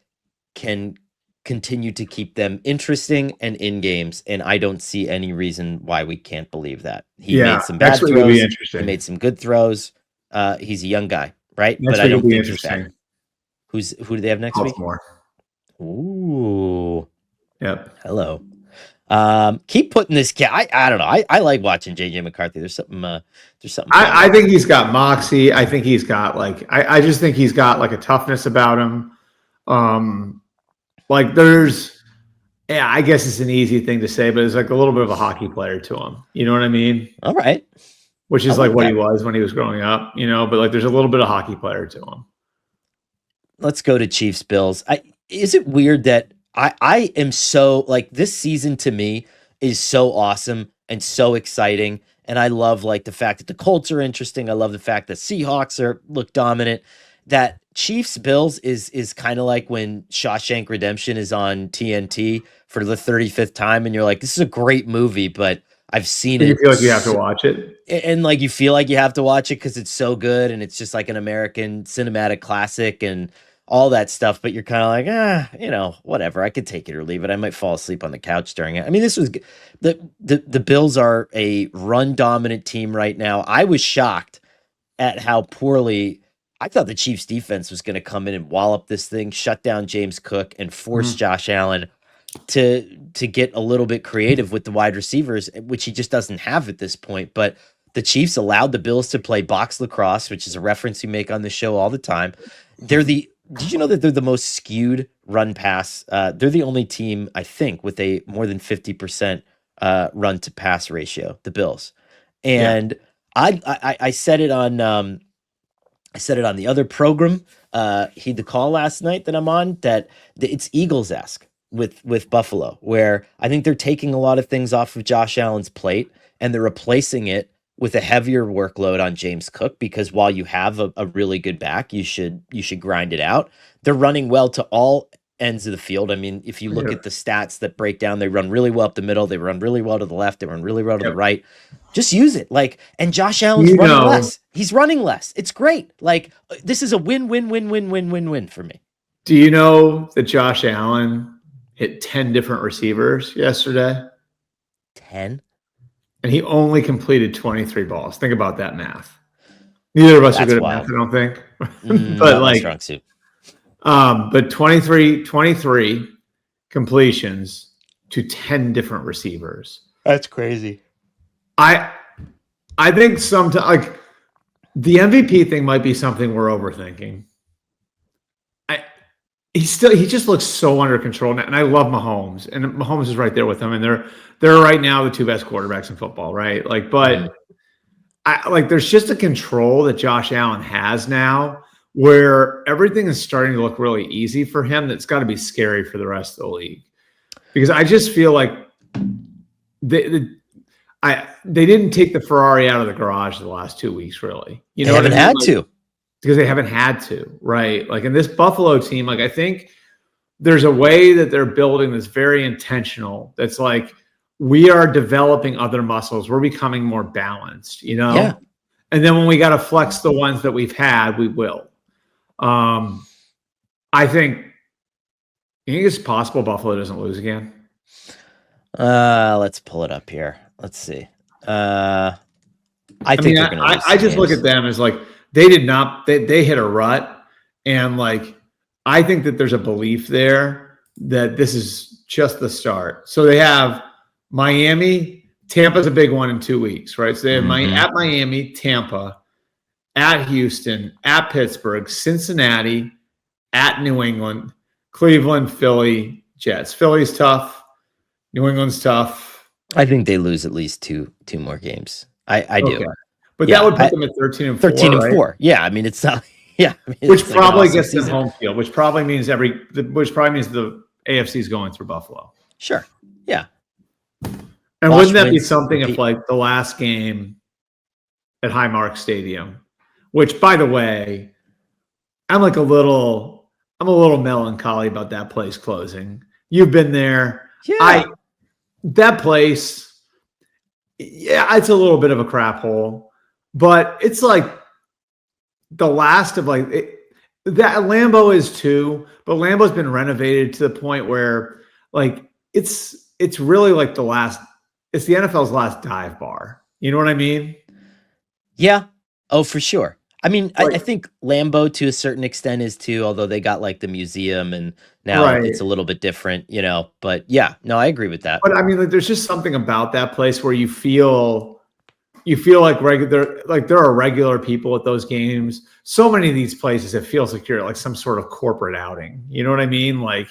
can continue to keep them interesting and in games, and I don't see any reason why we can't believe that. He made some bad throws, he made some good throws. He's a young guy, right? But I don't think he's bad. Who do they have next week? Ooh. Yep. Hello. Keep putting this cat. I don't know. I like watching JJ McCarthy. There's something. I think he's got moxie. I think he's got I just think he's got like a toughness about him. I guess it's an easy thing to say, but it's like a little bit of a hockey player to him. You know what I mean? All right. Which is like what he was when he was growing up, but like there's a little bit of hockey player to him. Let's go to Chiefs Bills. Is it weird that I am so, like, this season to me is so awesome and so exciting. And I love, like, the fact that the Colts are interesting. I love the fact that Seahawks look dominant. That Chiefs Bills is kind of like when Shawshank Redemption is on TNT for the 35th time. And you're like, this is a great movie, but I've seen it. You feel like you have to watch it. And like, you feel like you have to watch it because it's so good. And it's just like an American cinematic classic and all that stuff, but you're kind of like, whatever. I could take it or leave it. I might fall asleep on the couch during it. I mean, this was the Bills are a run dominant team right now. I was shocked at how poorly I thought the Chiefs defense was going to come in and wallop this thing, shut down James Cook, and force Josh Allen to get a little bit creative with the wide receivers, which he just doesn't have at this point. But the Chiefs allowed the Bills to play box lacrosse, which is a reference we make on the show all the time. Did you know that they're the most skewed run pass? They're the only team, I think, with a more than 50% run to pass ratio, the Bills. And I said it on the other program, Heed the Call last night that I'm on, that it's Eagles-esque with Buffalo, where I think they're taking a lot of things off of Josh Allen's plate and they're replacing it with a heavier workload on James Cook, because while you have a really good back, you should grind it out. They're running well to all ends of the field. I mean, if you look at the stats that break down, they run really well up the middle, they run really well to the left, they run really well to the right. Just use it. And Josh Allen's running less. He's running less. It's great. This is a win for me. Do you know that Josh Allen hit 10 different receivers yesterday? 10? And he only completed 23 balls. Think about that math. Neither of us are good at math, I don't think. But strong suit. But 23 completions to 10 different receivers. That's crazy. I think sometimes the MVP thing might be something we're overthinking. he just looks so under control now. And I love Mahomes, and Mahomes is right there with him. And they're right now the two best quarterbacks in football, right? Like, but there's just a control that Josh Allen has now where everything is starting to look really easy for him. That's got to be scary for the rest of the league, because I just feel like they didn't take the Ferrari out of the garage the last 2 weeks, really. You know, they haven't had to. Because they haven't had to, right? Like in this Buffalo team, like I think there's a way that they're building that's very intentional. That's like, we are developing other muscles. We're becoming more balanced, you know? Yeah. And then when we got to flex the ones that we've had, we will. I think, you think it's possible Buffalo doesn't lose again? Let's pull it up here. Let's see. I think they're going to lose. I just look at them as like, they hit a rut. And like, I think that there's a belief there that this is just the start. So they have Miami, Tampa's a big one in 2 weeks, right? So they have at Miami, Tampa, at Houston, at Pittsburgh, Cincinnati, at New England, Cleveland, Philly, Jets. Philly's tough. New England's tough. I think they lose at least two more games. I do. Okay. But that would put them at 13-4. 13-4. Yeah, I mean it's not. Yeah, I mean, which probably gets them home field. Which probably means the AFC is going through Buffalo. Sure. Yeah. And wouldn't that be something if like the last game at Highmark Stadium, which by the way, I'm a little melancholy about that place closing. You've been there. Yeah. That place, yeah, it's a little bit of a crap hole. But it's like the last of that Lambeau is too, but Lambeau's been renovated to the point where like it's really like it's the NFL's last dive bar. You know what I mean? Yeah. Oh, for sure. I mean, I think Lambeau to a certain extent is too, although they got like the museum and now it's a little bit different, you know, but yeah, no, I agree with that. But I mean, like, there's just something about that place where you feel like there are regular people at those games. So many of these places, it feels like you're like some sort of corporate outing. You know what I mean? Like,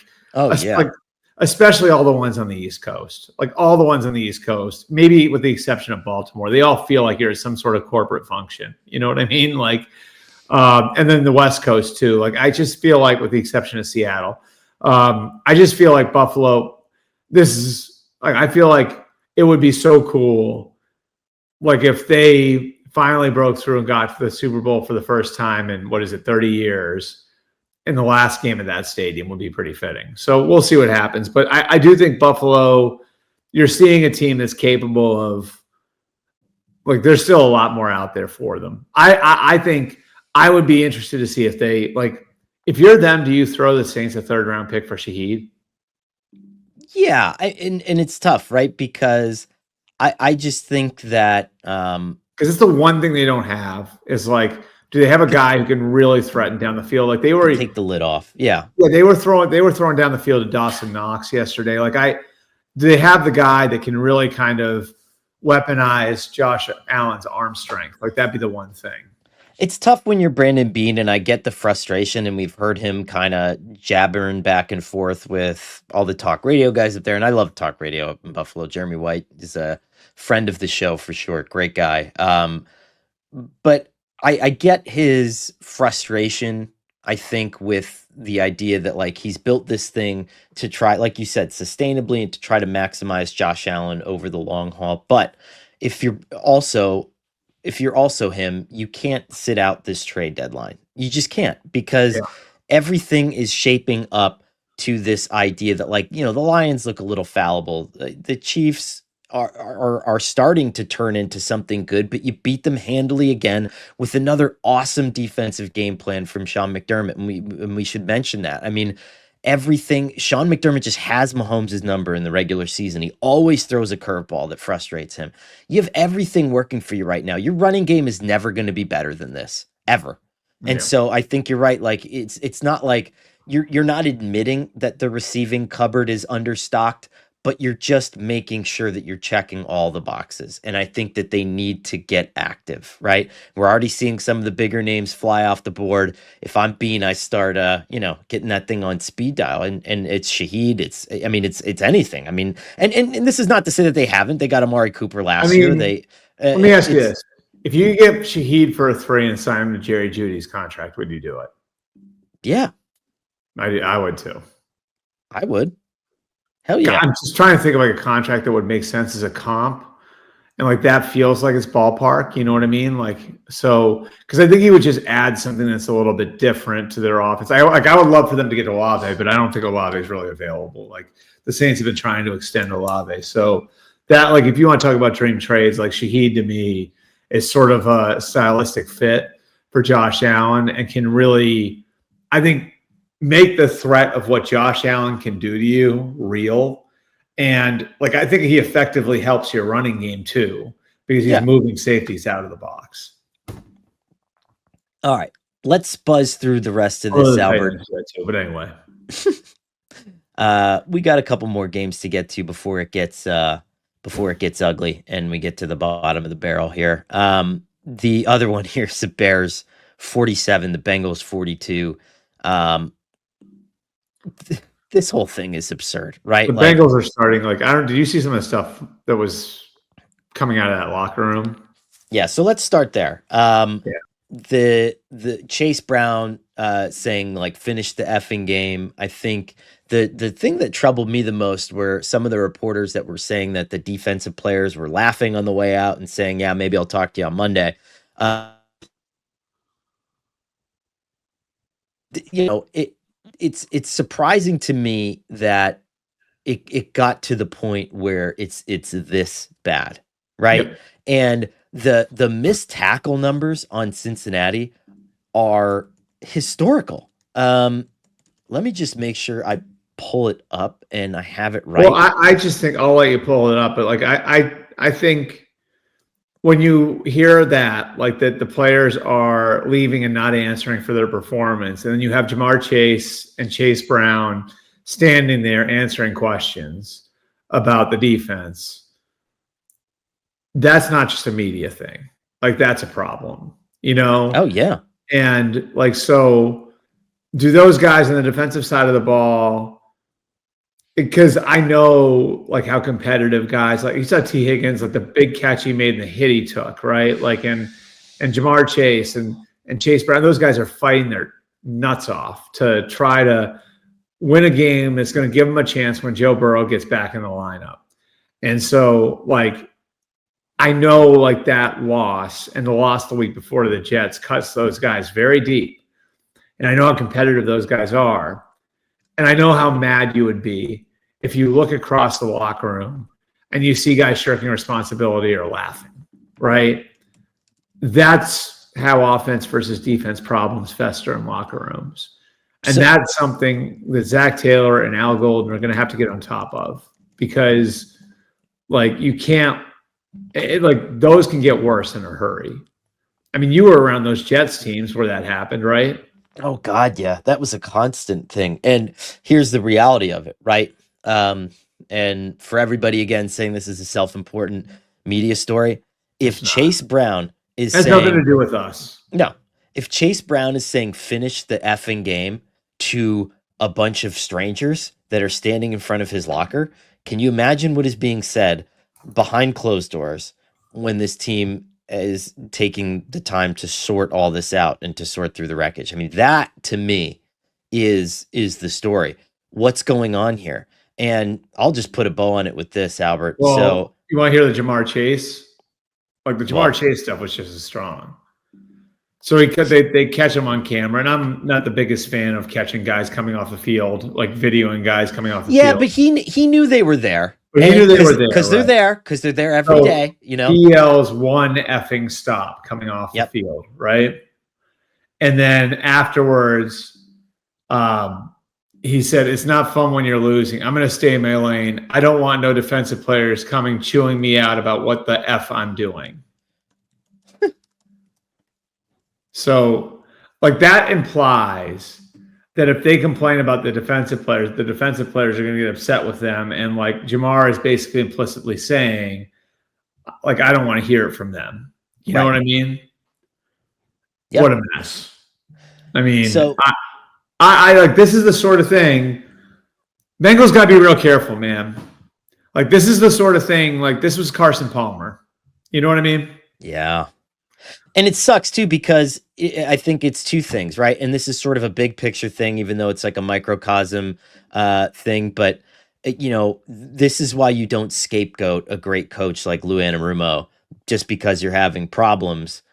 especially all the ones on the East Coast, maybe with the exception of Baltimore, they all feel like you're at some sort of corporate function. You know what I mean? Like, and then the West Coast too. Like, I just feel like, with the exception of Seattle, I just feel like Buffalo, I feel like it would be so cool. Like if they finally broke through and got to the Super Bowl for the first time in 30 years, in the last game of that stadium would be pretty fitting. So we'll see what happens. But I do think Buffalo, you're seeing a team that's capable of, like, there's still a lot more out there for them. I think I would be interested to see if they, like, if you're them, do you throw the Saints a 3rd round pick for Shaheed? Yeah. And it's tough, right? Because I just think that because it's the one thing they don't have is like, do they have a guy who can really threaten down the field? Like, they were take the lid off. Yeah. Yeah, they were throwing down the field to Dawson Knox yesterday. Like, do they have the guy that can really kind of weaponize Josh Allen's arm strength? Like, that'd be the one thing. It's tough when you're Brandon Beane, and I get the frustration, and we've heard him kind of jabbering back and forth with all the talk radio guys up there, and I love talk radio up in Buffalo. Jeremy White is a friend of the show for sure. Great guy. But I get his frustration, I think, with the idea that, like, he's built this thing to try, like you said, sustainably and to try to maximize Josh Allen over the long haul. But if you're also him, you can't sit out this trade deadline. You just can't, because everything is shaping up to this idea that, like, you know, the Lions look a little fallible. The Chiefs are starting to turn into something good, but you beat them handily again with another awesome defensive game plan from Sean McDermott. And we should mention that. I mean, Sean McDermott just has Mahomes' number in the regular season. He always throws a curveball that frustrates him. You have everything working for you right now. Your running game is never going to be better than this, ever. And so I think you're right. Like, it's not like you're not admitting that the receiving cupboard is understocked, but you're just making sure that you're checking all the boxes. And I think that they need to get active, right? We're already seeing some of the bigger names fly off the board. If I'm Bean, I start, getting that thing on speed dial, and it's Shaheed. It's anything. I mean, and this is not to say that they haven't. They got Amari Cooper last year. They let me ask you this: if you get Shaheed for a 3 and sign him to Jerry Jeudy's contract, would you do it? Yeah, I would too. I would. Hell yeah. I'm just trying to think of like a contract that would make sense as a comp. And like that feels like it's ballpark, you know what I mean? Like, so, because I think he would just add something that's a little bit different to their offense. I would love for them to get Olave, but I don't think Olave is really available. Like the Saints have been trying to extend Olave. So that, like, if you want to talk about dream trades, like Shaheed to me is sort of a stylistic fit for Josh Allen and can really, I think, make the threat of what Josh Allen can do to you real. And like, I think he effectively helps your running game too, because he's moving safeties out of the box. All right, let's buzz through the rest of this, Albert. Too, but anyway, we got a couple more games to get to before it gets ugly and we get to the bottom of the barrel here. The other one here is the Bears 47, the Bengals 42. This whole thing is absurd, right? The Bengals are starting did you see some of the stuff that was coming out of that locker room? Yeah, so let's start there. The Chase Brown saying like finish the effing game. I think the thing that troubled me the most were some of the reporters that were saying that the defensive players were laughing on the way out and saying, yeah, maybe I'll talk to you on Monday. It's surprising to me that it got to the point where it's this bad, right? Yep. And the missed tackle numbers on Cincinnati are historical. Let me just make sure I pull it up and I have it right. Well, I just think I'll let you pull it up, but like I think when you hear that, like that the players are leaving and not answering for their performance, and then you have Jamar Chase and Chase Brown standing there answering questions about the defense, that's not just a media thing. Like that's a problem, you know? Oh, yeah. And like, so do those guys on the defensive side of the ball, because I know like how competitive guys, like you saw T. Higgins, like the big catch he made and the hit he took, right? Like, and Jamar Chase and Chase Brown, those guys are fighting their nuts off to try to win a game that's going to give them a chance when Joe Burrow gets back in the lineup. And so like, I know like that loss and the loss the week before to the Jets cuts those guys very deep. And I know how competitive those guys are. And I know how mad you would be if you look across the locker room and you see guys shirking responsibility or laughing, right? That's how offense versus defense problems fester in locker rooms. And that's something that Zach Taylor and Al Golden are going to have to get on top of, because like you can't, like those can get worse in a hurry. I mean, you were around those Jets teams where that happened, right? Oh God, yeah, that was a constant thing. And here's the reality of it, right? And for everybody again saying this is a self-important media story, if Chase Brown is saying, nothing to do with us. No, if Chase Brown is saying finish the effing game to a bunch of strangers that are standing in front of his locker, can you imagine what is being said behind closed doors when this team is taking the time to sort all this out and to sort through the wreckage? I mean, that to me is the story. What's going on here? And I'll just put a bow on it with this, Albert. Well, so you want to hear the Jamar Chase? Like the Jamar Chase stuff was just as strong. So they catch him on camera, and I'm not the biggest fan of catching guys coming off the field, like videoing guys coming off the field. Yeah, but he knew they were there. But he knew they were there because they're there, because they're there every day. You know, he yells one effing stop coming off the field, right? And then afterwards, he said, "It's not fun when you're losing. I'm going to stay in my lane. I don't want no defensive players coming chewing me out about what the F I'm doing." So, like that implies that if they complain about the defensive players are going to get upset with them. And like Jamar is basically implicitly saying, like, I don't want to hear it from them. You know what I mean? Yep. What a mess. I mean, so I like, this is the sort of thing. Bengals got to be real careful, man. Like, this is the sort of thing, like, this was Carson Palmer. You know what I mean? Yeah. And it sucks too, because I think it's two things, right? And this is sort of a big picture thing, even though it's like a microcosm thing. But, this is why you don't scapegoat a great coach like Lou Anarumo just because you're having problems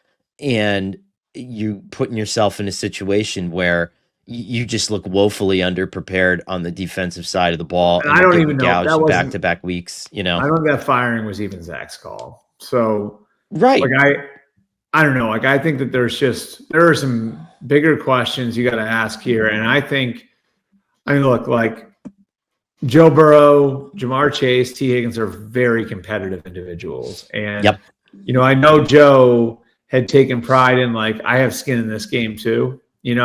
and you putting yourself in a situation where you just look woefully underprepared on the defensive side of the ball. And I don't even know. That back-to-back weeks, I don't think that firing was even Zach's call. So, right. Like, I don't know. Like, I think that there are some bigger questions you got to ask here. And I mean, look, like Joe Burrow, Jamar Chase, T. Higgins are very competitive individuals. And, I know Joe had taken pride in, like, I have skin in this game too, he's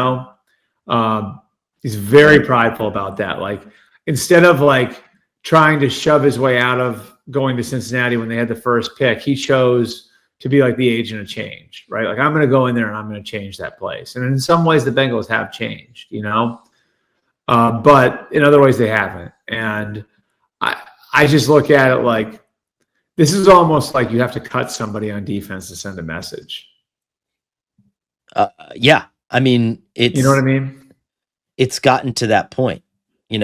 very prideful about that. Like, instead of like trying to shove his way out of going to Cincinnati when they had the first pick, he chose to be like the agent of change, right? Like, I'm going to go in there and I'm going to change that place. And in some ways the Bengals have changed, but in other ways they haven't. And I just look at it like, this is almost like you have to cut somebody on defense to send a message. Yeah. I mean, it's, you know what I mean? It's gotten to that point, So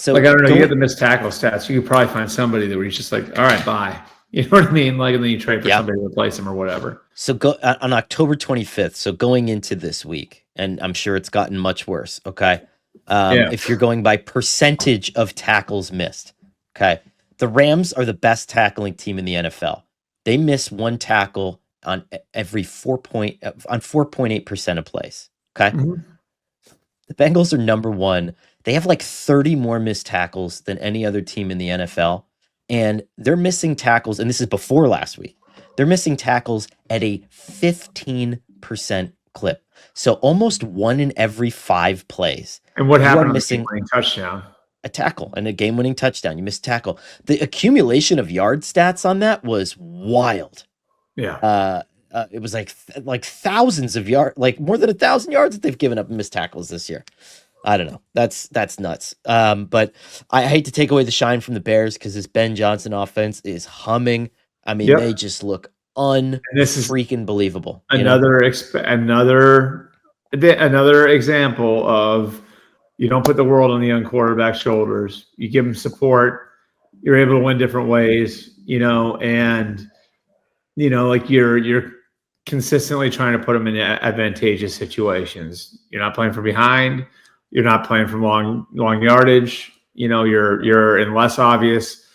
like, I don't know, you get the missed tackle stats. You could probably find somebody that where he's just like, all right, bye. You know what I mean? Like, and then you trade for somebody to replace him or whatever. So go on October 25th. So going into this week, and I'm sure it's gotten much worse. Okay. If you're going by percentage of tackles missed. Okay. The Rams are the best tackling team in the NFL. They miss one tackle on every 4.8% of plays. Okay. Mm-hmm. The Bengals are number one. They have like 30 more missed tackles than any other team in the NFL. And they're missing tackles, and this is before last week. They're missing tackles at a 15% clip. So almost 1 in every 5 plays. And what happened on missing a touchdown? A tackle and a game-winning touchdown. You missed tackle. The accumulation of yard stats on that was wild. Yeah. It was like thousands of yards, like more than 1,000 yards that they've given up in missed tackles this year. I don't know. That's nuts. But I hate to take away the shine from the Bears because this Ben Johnson offense is humming. I mean, they just look freaking believable. Another example of, you don't put the world on the young quarterback's shoulders. You give him support. You're able to win different ways, and like you're consistently trying to put them in advantageous situations. You're not playing from behind. You're not playing from long yardage. You're in less obvious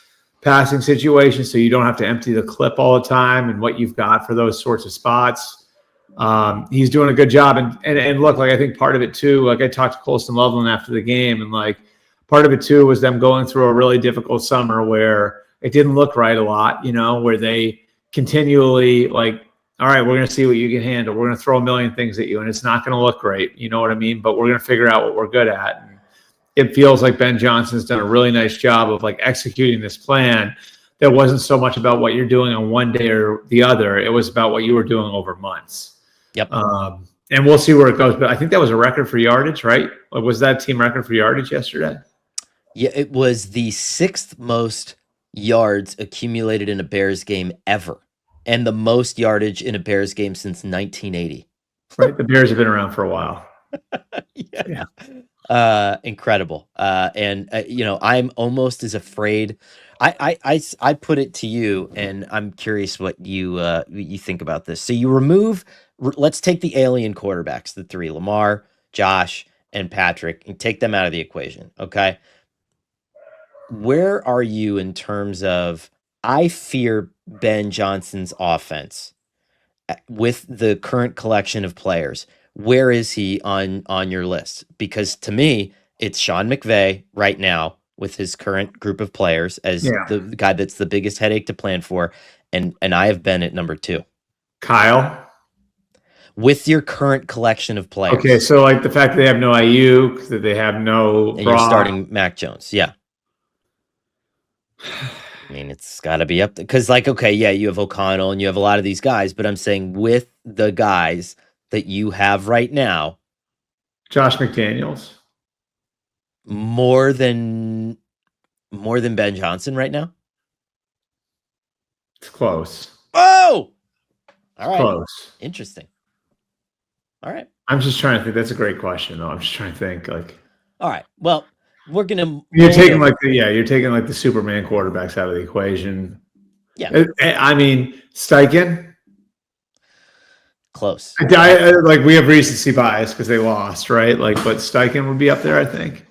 passing situations, so you don't have to empty the clip all the time and what you've got for those sorts of spots. He's doing a good job. And look, like, I think part of it too, like, I talked to Colston Loveland after the game, and like part of it too was them going through a really difficult summer where it didn't look right a lot, where they continually like, all right, we're going to see what you can handle. We're going to throw a million things at you, and it's not going to look great. You know what I mean? But we're going to figure out what we're good at. And it feels like Ben Johnson's done a really nice job of like executing this plan that wasn't so much about what you're doing on one day or the other. It was about what you were doing over months. Yep. And we'll see where it goes. But I think that was a record for yardage, right? Or was that team record for yardage yesterday? Yeah, it was the 6th most yards accumulated in a Bears game ever, and the most yardage in a Bears game since 1980. Right, the Bears have been around for a while. Yeah. Incredible. And I'm almost as afraid. I put it to you, and I'm curious what you think about this. So you let's take the alien quarterbacks, the 3, Lamar, Josh, and Patrick, and take them out of the equation. Okay. Where are you in terms of, I fear Ben Johnson's offense with the current collection of players? Where is he on your list? Because to me, it's Sean McVay right now with his current group of players as the guy that's the biggest headache to plan for. And I have been at number 2. Kyle? with your current collection of players. Okay, so like the fact that they have no Ayuk, that they have no and you're starting Mac Jones. Yeah. I mean, it's got to be up there because, like, okay, yeah, you have O'Connell and you have a lot of these guys, but I'm saying with the guys that you have right now, Josh McDaniels. more than Ben Johnson right now. It's close. Oh, all right. Close. Interesting. All right. I'm just trying to think. That's a great question, though. I'm just trying to think. Like, all right. Well, we're gonna. You're taking like the Superman quarterbacks out of the equation. Yeah. I mean, Steichen. Close. Like we have recency bias because they lost, right? Like, but Steichen would be up there, I think.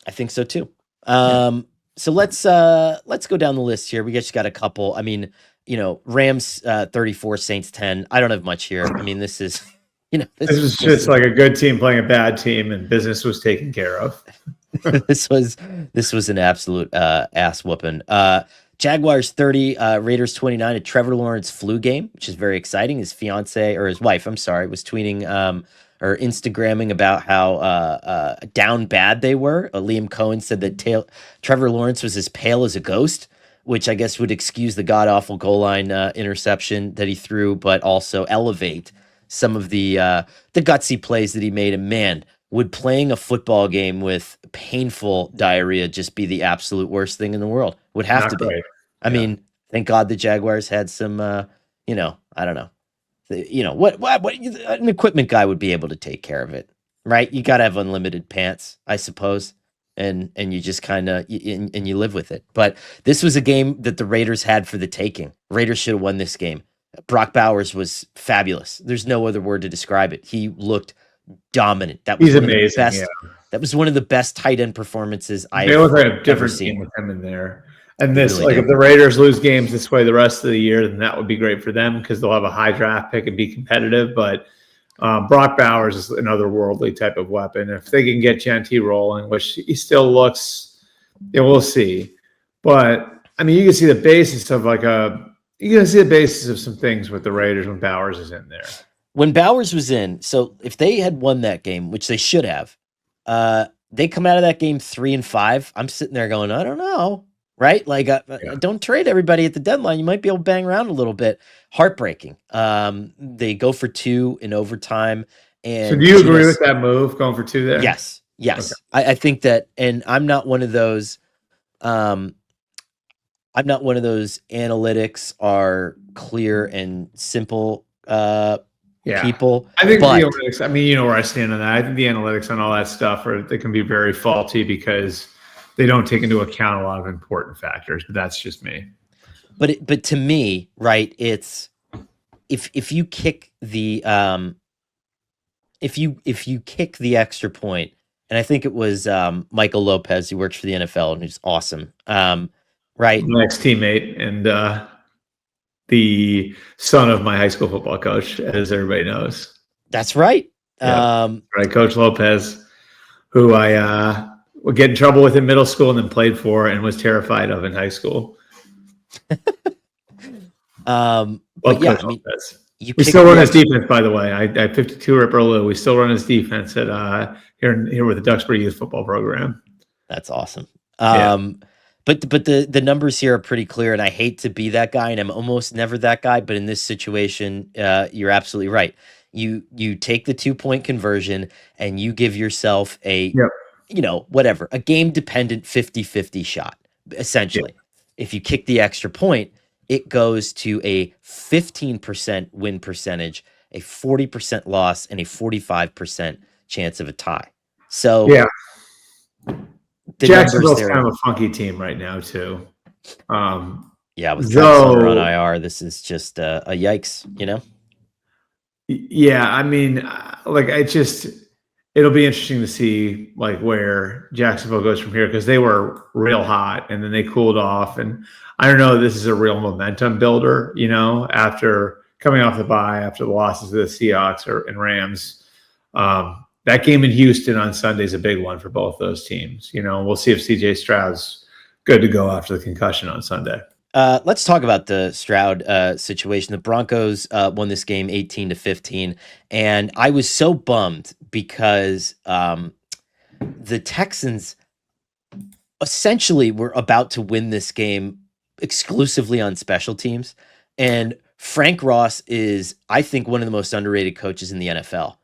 I think so too. So let's go down the list here. We just got a couple. I mean, Rams 34, Saints 10. I don't have much here. I mean, this is, this is just like a good team playing a bad team, and business was taken care of. this was an absolute ass whooping. Jaguars 30, Raiders 29. A Trevor Lawrence flu game, which is very exciting. His fiance or his wife, I'm sorry, was tweeting or Instagramming about how down bad they were. Liam Cohen said that Trevor Lawrence was as pale as a ghost, which I guess would excuse the god-awful goal line interception that he threw, but also elevate some of the gutsy plays that he made. And man, would playing a football game with painful diarrhea just be the absolute worst thing in the world? Would have to be. I mean, thank God the Jaguars had some, I don't know. What an equipment guy would be able to take care of it, right? You got to have unlimited pants, I suppose, and you just kind of and you live with it. But this was a game that the Raiders had for the taking. Raiders should have won this game. Brock Bowers was fabulous. There's no other word to describe it. He looked dominant. That was He's amazing. Best, that was one of the best tight end performances I've ever seen with him in there. And this, really, if the Raiders lose games this way the rest of the year, then that would be great for them because they'll have a high draft pick and be competitive. But Brock Bowers is an otherworldly type of weapon. If they can get Genty rolling, which he still looks, we'll see. But I mean, you can see the basis of some things with the Raiders when Bowers is in there. When Bowers was in, so if they had won that game, which they should have, they come out of that game 3-5. I'm sitting there going, I don't know. Right? Like, don't trade everybody at the deadline. You might be able to bang around a little bit. Heartbreaking. They go for 2 in overtime. And so do you agree with that move, going for 2 there? Yes. Okay. I think that, and I'm not one of those, analytics are clear and simple people. I think the analytics, I mean, you know where I stand on that. I think the analytics on all that stuff they can be very faulty because they don't take into account a lot of important factors, but that's just me. But to me, right, it's if you kick the if you kick the extra point, and I think it was Michael Lopez, who works for the NFL and who's awesome, right? My ex-teammate and the son of my high school football coach, as everybody knows. That's right. Right, Coach Lopez, who I would get in trouble with in middle school and then played for and was terrified of in high school. But yeah, I mean, we still run his defense, by the way. I 52 Ripper Lou. We still run his defense at here with the Duxbury Youth Football Program. That's awesome. But the numbers here are pretty clear, and I hate to be that guy, and I'm almost never that guy. But in this situation, you're absolutely right. You take the 2-point conversion and you give yourself a a game dependent 50-50 shot. Essentially, if you kick the extra point, it goes to a 15% win percentage, a 40% loss, and a 45% chance of a tie. So Jacksonville's kind of a funky team right now too. With Conor on IR, this is just a yikes, Yeah, I mean, it'll be interesting to see like where Jacksonville goes from here because they were real hot and then they cooled off, and I don't know. This is a real momentum builder, after coming off the bye, after the losses to the Seahawks and Rams. That game in Houston on Sunday is a big one for both those teams. We'll see if CJ Stroud's good to go after the concussion on Sunday. Let's talk about the Stroud situation. The Broncos won this game 18-15, and I was so bummed because the Texans essentially were about to win this game exclusively on special teams. And Frank Ross is, I think, one of the most underrated coaches in the NFL.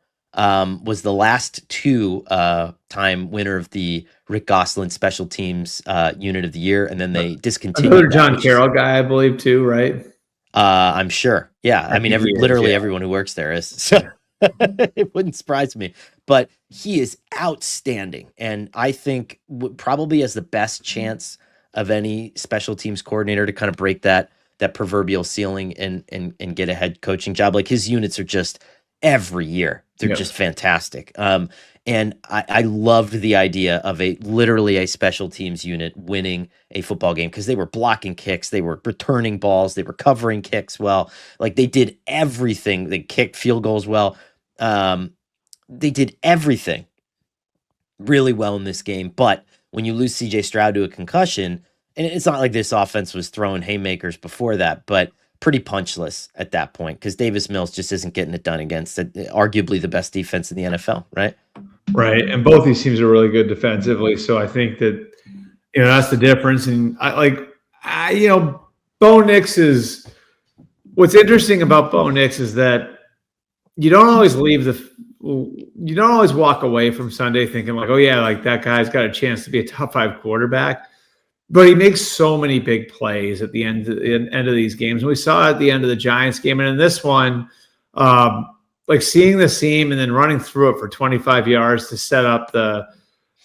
Was the last two-time winner of the Rick Gosselin Special Teams Unit of the Year, and then they discontinued Another that, John Carroll guy, I believe, too, right? I'm sure. Yeah, I mean, literally everyone who works there is. So it wouldn't surprise me. But he is outstanding, and I think probably has the best chance of any special teams coordinator to kind of break that proverbial ceiling and get a head coaching job. Like, his units are just every year. They're just fantastic. And I loved the idea of literally a special teams unit winning a football game, because they were blocking kicks, they were returning balls, they were covering kicks well. Like, they did everything. They kicked field goals well. They did everything really well in this game. But when you lose CJ Stroud to a concussion, and it's not like this offense was throwing haymakers before that, but pretty punchless at that point, because Davis Mills just isn't getting it done against arguably the best defense in the NFL, right? Right. And both these teams are really good defensively. So I think that, that's the difference. And Bo Nix is, what's interesting about Bo Nix is that you don't always walk away from Sunday thinking like, oh yeah, like that guy's got a chance to be a top 5 quarterback. But he makes so many big plays at the end of these games. And we saw at the end of the Giants game, and in this one, like seeing the seam and then running through it for 25 yards to set up the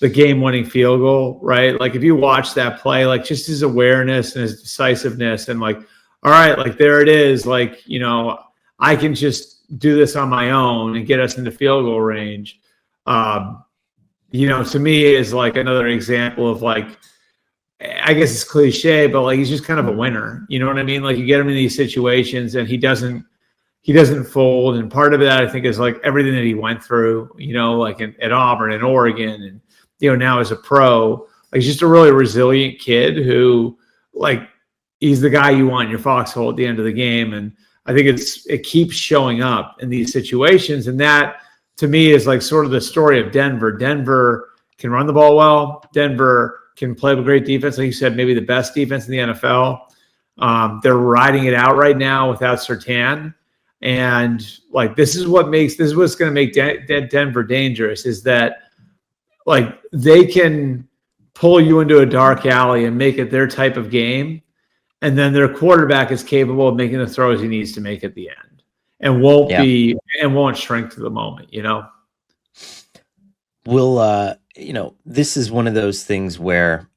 game-winning field goal, right? Like, if you watch that play, like, just his awareness and his decisiveness, and like, all right, like, there it is. Like, I can just do this on my own and get us into field goal range. To me, is like another example of, like, I guess it's cliche, but like, he's just kind of a winner. You know what I mean? Like, you get him in these situations and he doesn't fold. And part of that, I think, is like everything that he went through, like at Auburn and Oregon, and, now as a pro, like, he's just a really resilient kid who, like, he's the guy you want in your foxhole at the end of the game. And I think it keeps showing up in these situations. And that, to me, is like sort of the story of Denver. Denver can run the ball well. Denver can play with great defense. Like you said, maybe the best defense in the NFL. They're riding it out right now without Surtain. And like, this is what's going to make Denver dangerous, is that, like, they can pull you into a dark alley and make it their type of game. And then their quarterback is capable of making the throws he needs to make at the end, and won't shrink to the moment, We'll, this is one of those things where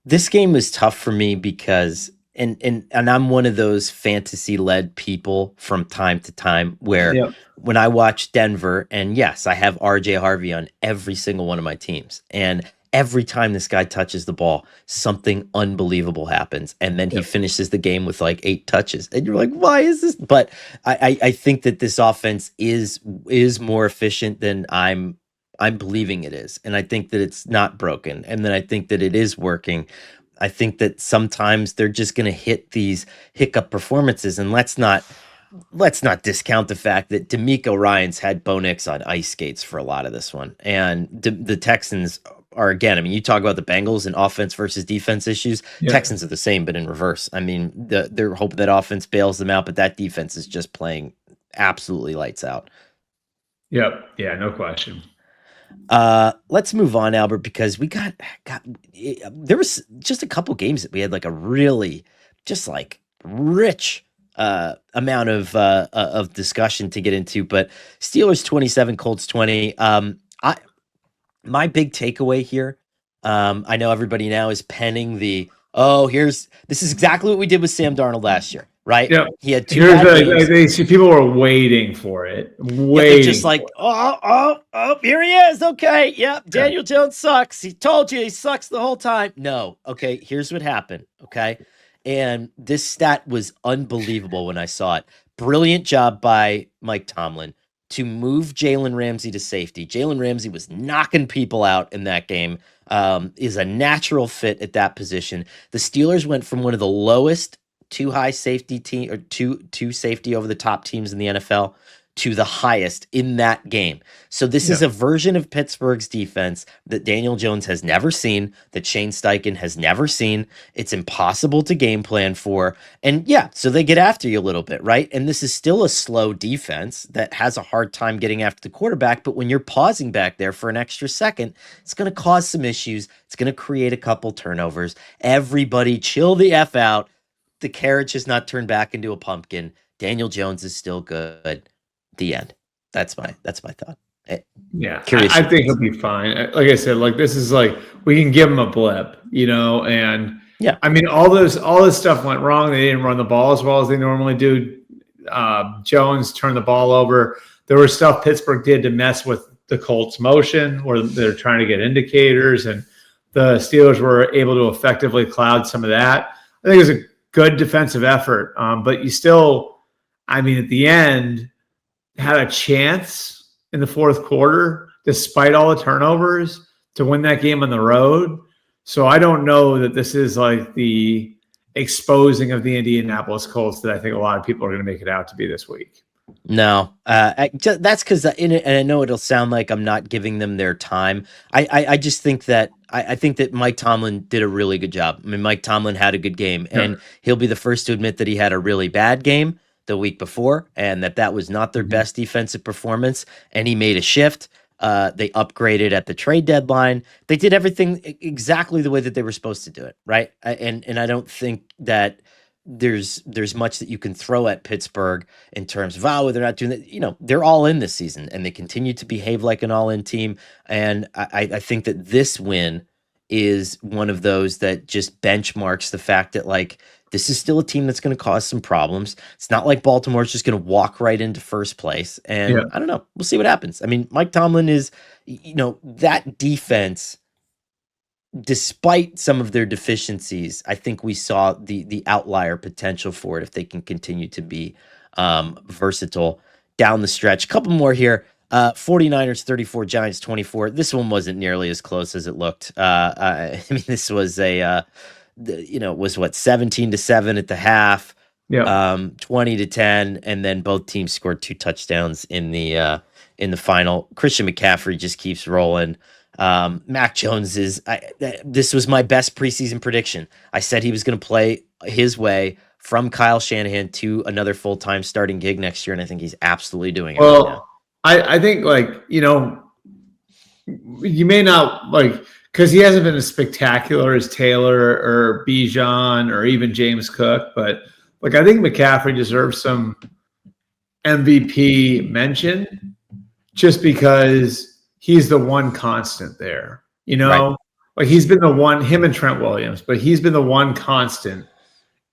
this game was tough for me because, and I'm one of those fantasy-led people from time to time where when I watch Denver, and yes, I have RJ Harvey on every single one of my teams, and every time this guy touches the ball, something unbelievable happens. And then he finishes the game with like 8 touches. And you're like, why is this? But I think that this offense is more efficient than I'm believing it is. And I think that it's not broken. And then I think that it is working. I think that sometimes they're just going to hit these hiccup performances. And let's not discount the fact that DeMeco Ryans had Bo Nix on ice skates for a lot of this one. And the Texans are, again, I mean, you talk about the Bengals and offense versus defense issues. Texans are the same, but in reverse. I mean, they're hoping that offense bails them out, but that defense is just playing absolutely lights out. Yep. Yeah, no question. Let's move on, Albert, because we got there was just a couple games that we had like a really just like rich amount of discussion to get into, but Steelers 27, Colts 20. My big takeaway here, I know everybody now is penning this is exactly what we did with Sam Darnold last year, right? Yeah. He had 2 bad games. People were waiting for it. They're just like, oh, here he is. Okay, yep, Daniel Jones sucks. He told you he sucks the whole time. No, okay, here's what happened, okay? And this stat was unbelievable when I saw it. Brilliant job by Mike Tomlin to move Jalen Ramsey to safety. Jalen Ramsey was knocking people out in that game. is a natural fit at that position. The Steelers went from one of the lowest two high safety team or two safety over the top teams in the NFL to the highest in that game. So this is a version of Pittsburgh's defense that Daniel Jones has never seen, that Shane Steichen has never seen. It's impossible to game plan for. And yeah, so they get after you a little bit, right? And this is still a slow defense that has a hard time getting after the quarterback. But when you're pausing back there for an extra second, it's going to cause some issues. It's going to create a couple turnovers. Everybody chill the F out. The carriage has not turned back into a pumpkin. Daniel Jones is still good. The end. That's my thought. Yeah, I think he'll be fine. Like I said, like this is like we can give him a blip, and yeah, I mean all this stuff went wrong. They didn't run the ball as well as they normally do. Jones turned the ball over. There was stuff Pittsburgh did to mess with the Colts' motion, where they're trying to get indicators, and the Steelers were able to effectively cloud some of that. I think it was a good defensive effort, but you still, I mean, at the end, had a chance in the fourth quarter, despite all the turnovers, to win that game on the road. So I don't know that this is like the exposing of the Indianapolis Colts that I think a lot of people are going to make it out to be this week. No, that's because and I know it'll sound like I'm not giving them their time. I just think that I think that Mike Tomlin did a really good job. I mean, Mike Tomlin had a good game, and he'll be the first to admit that he had a really bad game the week before, and that was not their best defensive performance, and he made a shift. They upgraded at the trade deadline. They did everything exactly the way that they were supposed to do it, right? And I don't think that there's much that you can throw at Pittsburgh in terms of, they're not doing that. They're all in this season, and they continue to behave like an all-in team. And I think that this win is one of those that just benchmarks the fact that, like, this is still a team that's going to cause some problems. It's not like Baltimore's just going to walk right into first place. And I don't know. We'll see what happens. I mean, Mike Tomlin is, that defense, despite some of their deficiencies, I think we saw the outlier potential for it if they can continue to be versatile down the stretch. A couple more here. 49ers 34, Giants 24. This one wasn't nearly as close as it looked. I mean, this was was what, 17-7 at the half, 20-10, and then both teams scored 2 touchdowns in the final. Christian McCaffrey just keeps rolling. Mac Jones this was my best preseason prediction. I said he was going to play his way from Kyle Shanahan to another full-time starting gig next year, and I think he's absolutely doing it right now. I think, you may not, because he hasn't been as spectacular as Taylor or Bijan or even James Cook, but I think McCaffrey deserves some MVP mention just because he's the one constant there. Right. He's been the one, him and Trent Williams, but he's been the one constant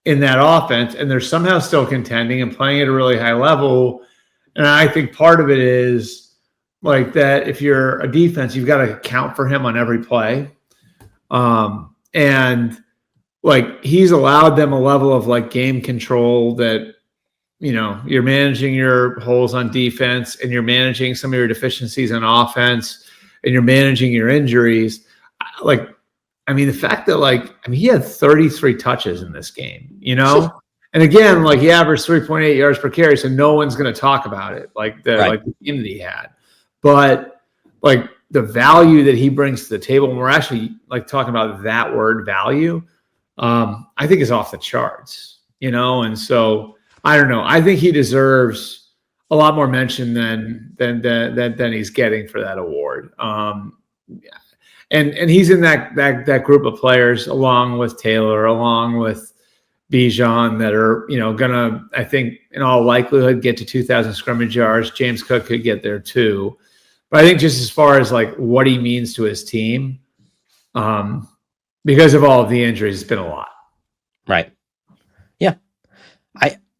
in that offense, and they're somehow still contending and playing at a really high level. And I think part of it is that if you're a defense, you've got to account for him on every play. And he's allowed them a level of game control that, you're managing your holes on defense, and you're managing some of your deficiencies on offense, and you're managing your injuries. The fact that he had 33 touches in this game, and again, he averaged 3.8 yards per carry, so no one's going to talk about it the team that he had. But the value that he brings to the table, and we're actually talking about that word value, I think is off the charts, and so I don't know. I think he deserves a lot more mention than he's getting for that award. And he's in that group of players along with Taylor, along with Bijan, that are, gonna, I think, in all likelihood, get to 2,000 scrimmage yards. James Cook could get there too. But I think just as far as what he means to his team, because of all of the injuries, it's been a lot. Right. Yeah.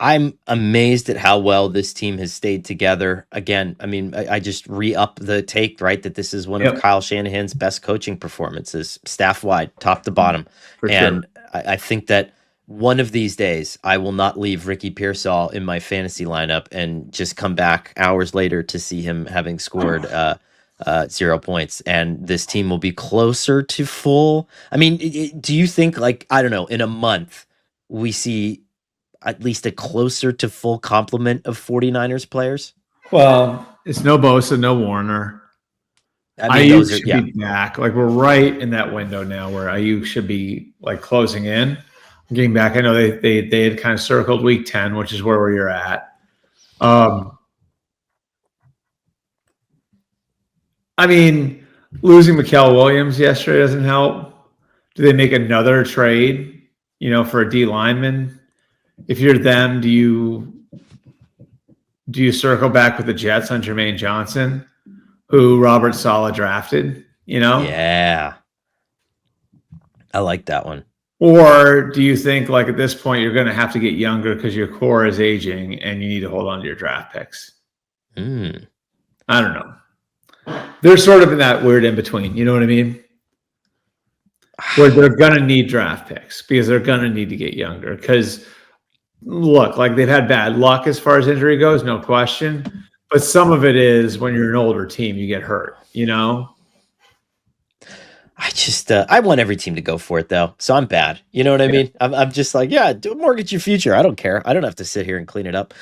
I'm amazed at how well this team has stayed together. Again, I mean, I just re-up the take, right, that this is one of Kyle Shanahan's best coaching performances, staff-wide, top to bottom. For and sure. I think that one of these days, I will not leave Ricky Pearsall in my fantasy lineup and just come back hours later to see him having scored 0 points, and this team will be closer to full. I mean, do you think, like, I don't know, in a month we see at least a closer to full complement of 49ers players? Well, it's no Bosa, no Warner. I mean, Ayuk those are, should be back. Like, we're right in that window now where Ayuk should be like closing in, getting back. I know they had kind of circled week 10, which is where you're at. I mean, losing Mikael Williams yesterday doesn't help. Do they make another trade, for a D lineman? If you're them, do you circle back with the Jets on Jermaine Johnson, who Robert Saleh drafted? Yeah, I like that one. Or do you think, like, at this point you're going to have to get younger because your core is aging and you need to hold on to your draft picks? I don't know. They're sort of in that weird in between. You know what I mean? Where they're going to need draft picks because they're going to need to get younger. Because look, like, they've had bad luck as far as injury goes, no question. But some of it is when you're an older team, you get hurt. I want every team to go for it, though. So I'm bad. You know what I mean? I'm just like, yeah, mortgage your future. I don't care. I don't have to sit here and clean it up.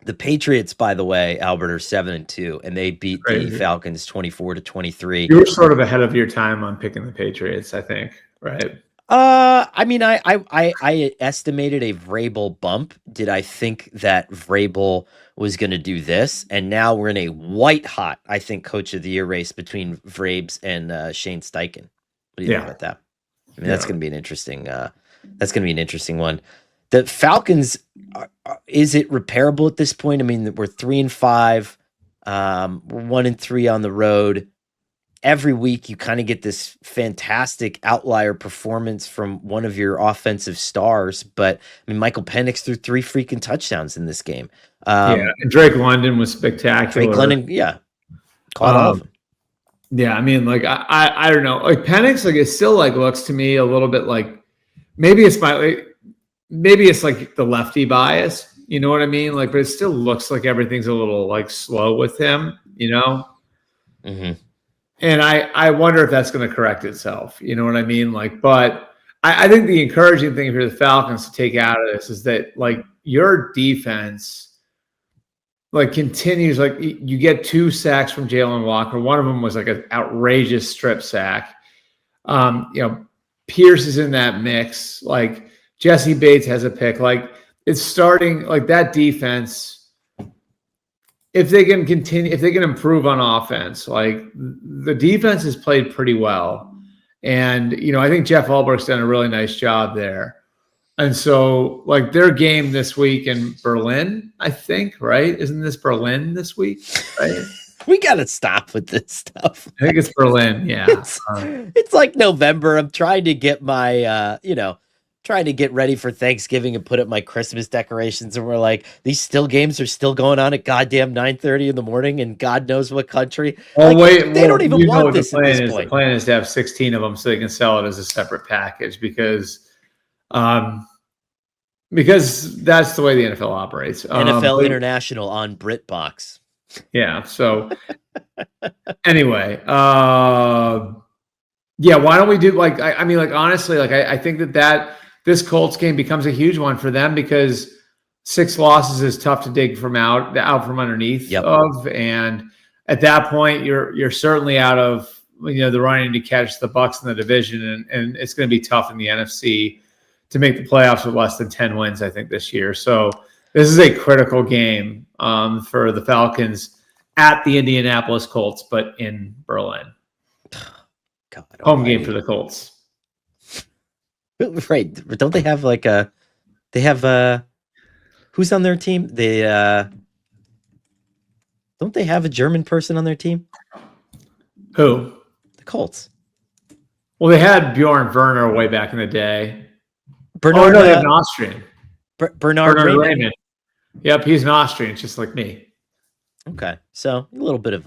The Patriots, by the way, Albert, are 7-2, and they beat the Falcons 24-23. You were sort of ahead of your time on picking the Patriots, I think, right? I mean, I estimated a Vrabel bump. Did I think that Vrabel was going to do this? And now we're in a white hot, I think, Coach of the Year race between Vrabes and Shane Steichen. What do you think about that? I mean, that's going to be an interesting. That's going to be an interesting one. The Falcons, is it repairable at this point? I mean, we're 3-5, we're 1-3 on the road. Every week you kind of get this fantastic outlier performance from one of your offensive stars. But I mean, Michael Penix threw 3 freaking touchdowns in this game. And Drake London was spectacular. Drake London, caught all of them. Yeah, I mean, like, I don't know. Like, Penix, like, it still, like, looks to me a little bit like maybe it's like the lefty bias. You know what I mean? Like, but it still looks like everything's a little, like, slow with him. Mm-hmm. And I wonder if that's going to correct itself. You know what I mean? Like, but I think the encouraging thing for the Falcons to take out of this is that, like, your defense, like, continues. Like, you get 2 sacks from Jalen Walker. One of them was like an outrageous strip sack. Pierce is in that mix. Like, Jesse Bates has a pick. Like, it's starting, like, that defense. If they can continue, if they can improve on offense, like, the defense has played pretty well. And, I think Jeff Ulbricht's done a really nice job there. And so, like, their game this week in Berlin, I think, right? Isn't this Berlin this week? Right? We got to stop with this stuff. I think it's Berlin. Yeah. It's like November. I'm trying to get my, trying to get ready for Thanksgiving and put up my Christmas decorations. And we're like, these games are still going on at goddamn 9:30 in the morning in God knows what country. Oh, like, they don't even want this at this point. point. The plan is to have 16 of them so they can sell it as a separate package because that's the way the NFL operates. NFL International on BritBox. Yeah. So anyway, why don't we do, like, I mean, like, honestly, like, I think that this Colts game becomes a huge one for them because 6 losses is tough to dig from out from underneath of. And at that point, you're certainly out of, the running to catch the Bucs in the division. And it's going to be tough in the NFC to make the playoffs with less than 10 wins, I think, this year. So this is a critical game for the Falcons at the Indianapolis Colts, but in Berlin. God, home game for the Colts. Right. Don't they have who's on their team? Don't they have a German person on their team? Who? The Colts. Well, they had Bjorn Werner way back in the day. Bernard, they have an Austrian. Bernard Raymond. Yep, he's an Austrian, just like me. Okay. So a little bit of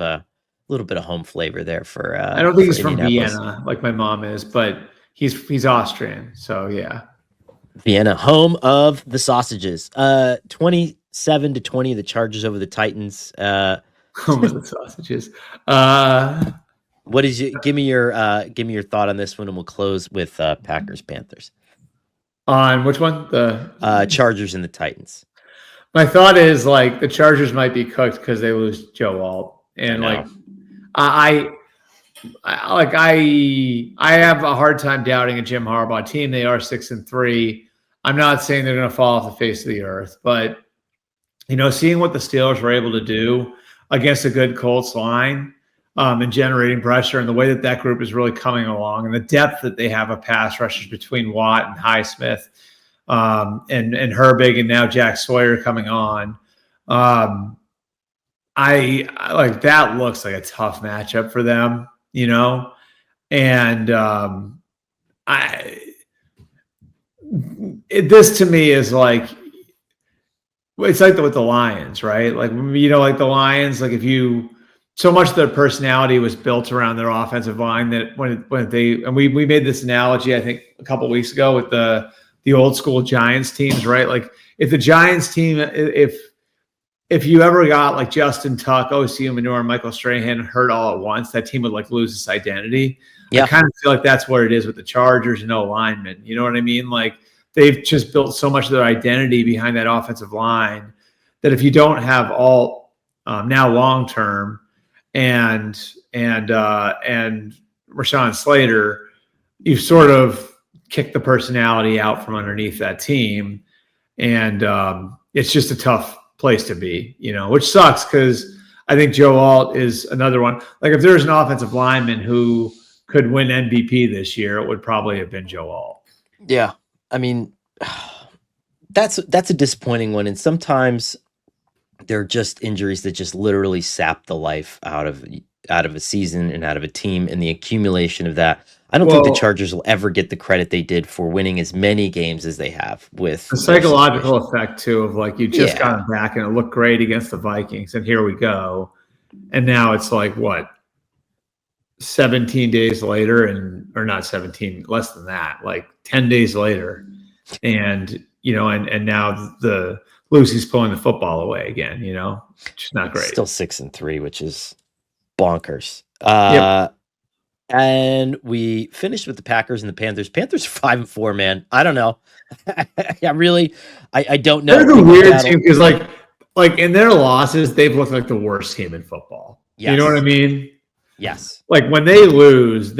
home flavor there for I don't think he's from Vienna like my mom is, but he's Austrian. So yeah. Vienna, home of the sausages. 27-20, the Chargers over the Titans. Home of the sausages. What is you? Give me your thought on this one, and we'll close with Packers Panthers. On which one? The Chargers and the Titans. My thought is like the Chargers might be cooked because they lose Joe Alt, and like I have a hard time doubting a Jim Harbaugh team. They are 6-3. I'm not saying they're going to fall off the face of the earth, but seeing what the Steelers were able to do against a good Colts line and generating pressure, and the way that group is really coming along, and the depth that they have of pass rushers between Watt and Highsmith, and Herbig, and now Jack Sawyer coming on. I like that. Looks like a tough matchup for them, and this to me is like, it's like with the Lions, right? Like, like the Lions, like so much of their personality was built around their offensive line that when we made this analogy, I think a couple of weeks ago with the old school Giants teams, right? Like if the Giants team, if you ever got like Justin Tuck, O.C. Manure, and Michael Strahan hurt all at once, that team would like lose its identity. Yeah. I kind of feel like that's what it is with the Chargers and no linemen. You know what I mean? Like they've just built so much of their identity behind that offensive line that if you don't have all now long term and Rashawn Slater, you've sort of kicked the personality out from underneath that team, and it's just a tough place to be, which sucks because I think Joe Alt is another one. Like if there's an offensive lineman who could win MVP this year, it would probably have been Joe Alt. Yeah, I mean, that's a disappointing one, and sometimes there are just injuries that just literally sap the life out of a season and out of a team, and the accumulation of that. I don't think the Chargers will ever get the credit they did for winning as many games as they have with the psychological effect too of like you just got back and it looked great against the Vikings, and here we go, and now it's like what 17 days later, or not 17, less than that, like 10 days later, and and now the Lucy's pulling the football away again, which is not great. Still 6-3, which is bonkers. Yep. And we finished with the Packers and the Panthers. Panthers 5-4, man. I don't know. I don't know. They're the weird team because like in their losses, they've looked like the worst team in football. Yes. You know what I mean? Yes. Like when they lose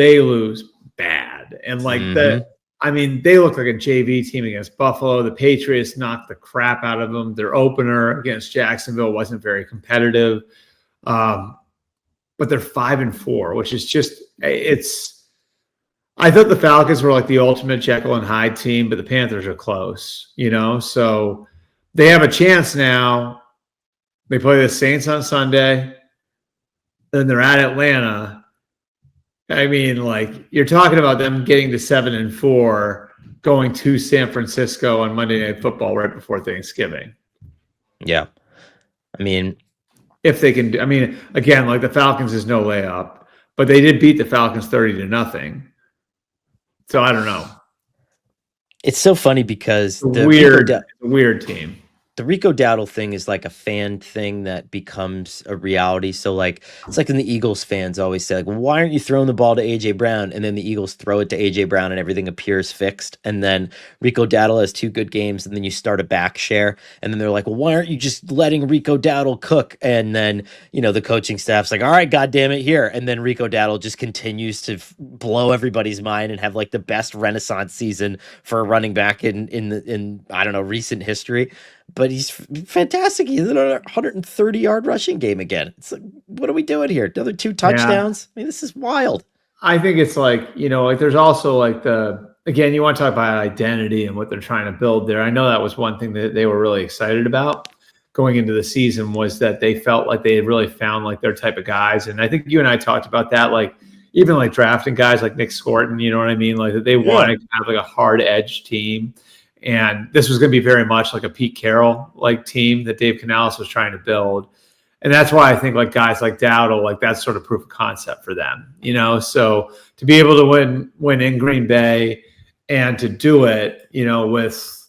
bad. And like they look like a JV team against Buffalo. The Patriots knocked the crap out of them. Their opener against Jacksonville wasn't very competitive. But they're 5-4, which is just I thought the Falcons were like the ultimate Jekyll and Hyde team, but the Panthers are close, so they have a chance now. They play the Saints on Sunday, then they're at Atlanta. I mean, like you're talking about them getting to 7-4, going to San Francisco on Monday Night Football right before Thanksgiving. Yeah. I mean, if they can, again, like the Falcons is no layup, but they did beat the Falcons 30-0. So I don't know. It's so funny because the weird team. The Rico Dowdle thing is like a fan thing that becomes a reality. So like it's like when the Eagles fans always say, like, well, why aren't you throwing the ball to AJ Brown? And then the Eagles throw it to AJ Brown and everything appears fixed. And then Rico Dowdle has 2 good games, and then you start a back share. And then they're like, well, why aren't you just letting Rico Dowdle cook? And then, the coaching staff's like, all right, God damn it, here. And then Rico Dowdle just continues to blow everybody's mind and have like the best renaissance season for a running back in I don't know, recent history. But he's fantastic. He's in a 130-yard rushing game again. It's like, what are we doing here? Another 2 touchdowns? Yeah. This is wild. I think it's like, like there's also like again, you want to talk about identity and what they're trying to build there. I know that was one thing that they were really excited about going into the season, was that they felt like they had really found like their type of guys. And I think you and I talked about that, like even like drafting guys like Nick Scorton, you know what I mean? Like that they wanted to have like a hard edge team. And this was going to be very much like a Pete Carroll like team that Dave Canales was trying to build. And that's why I think like guys like Dowdle, like that's sort of proof of concept for them, so to be able to win in Green Bay and to do it, with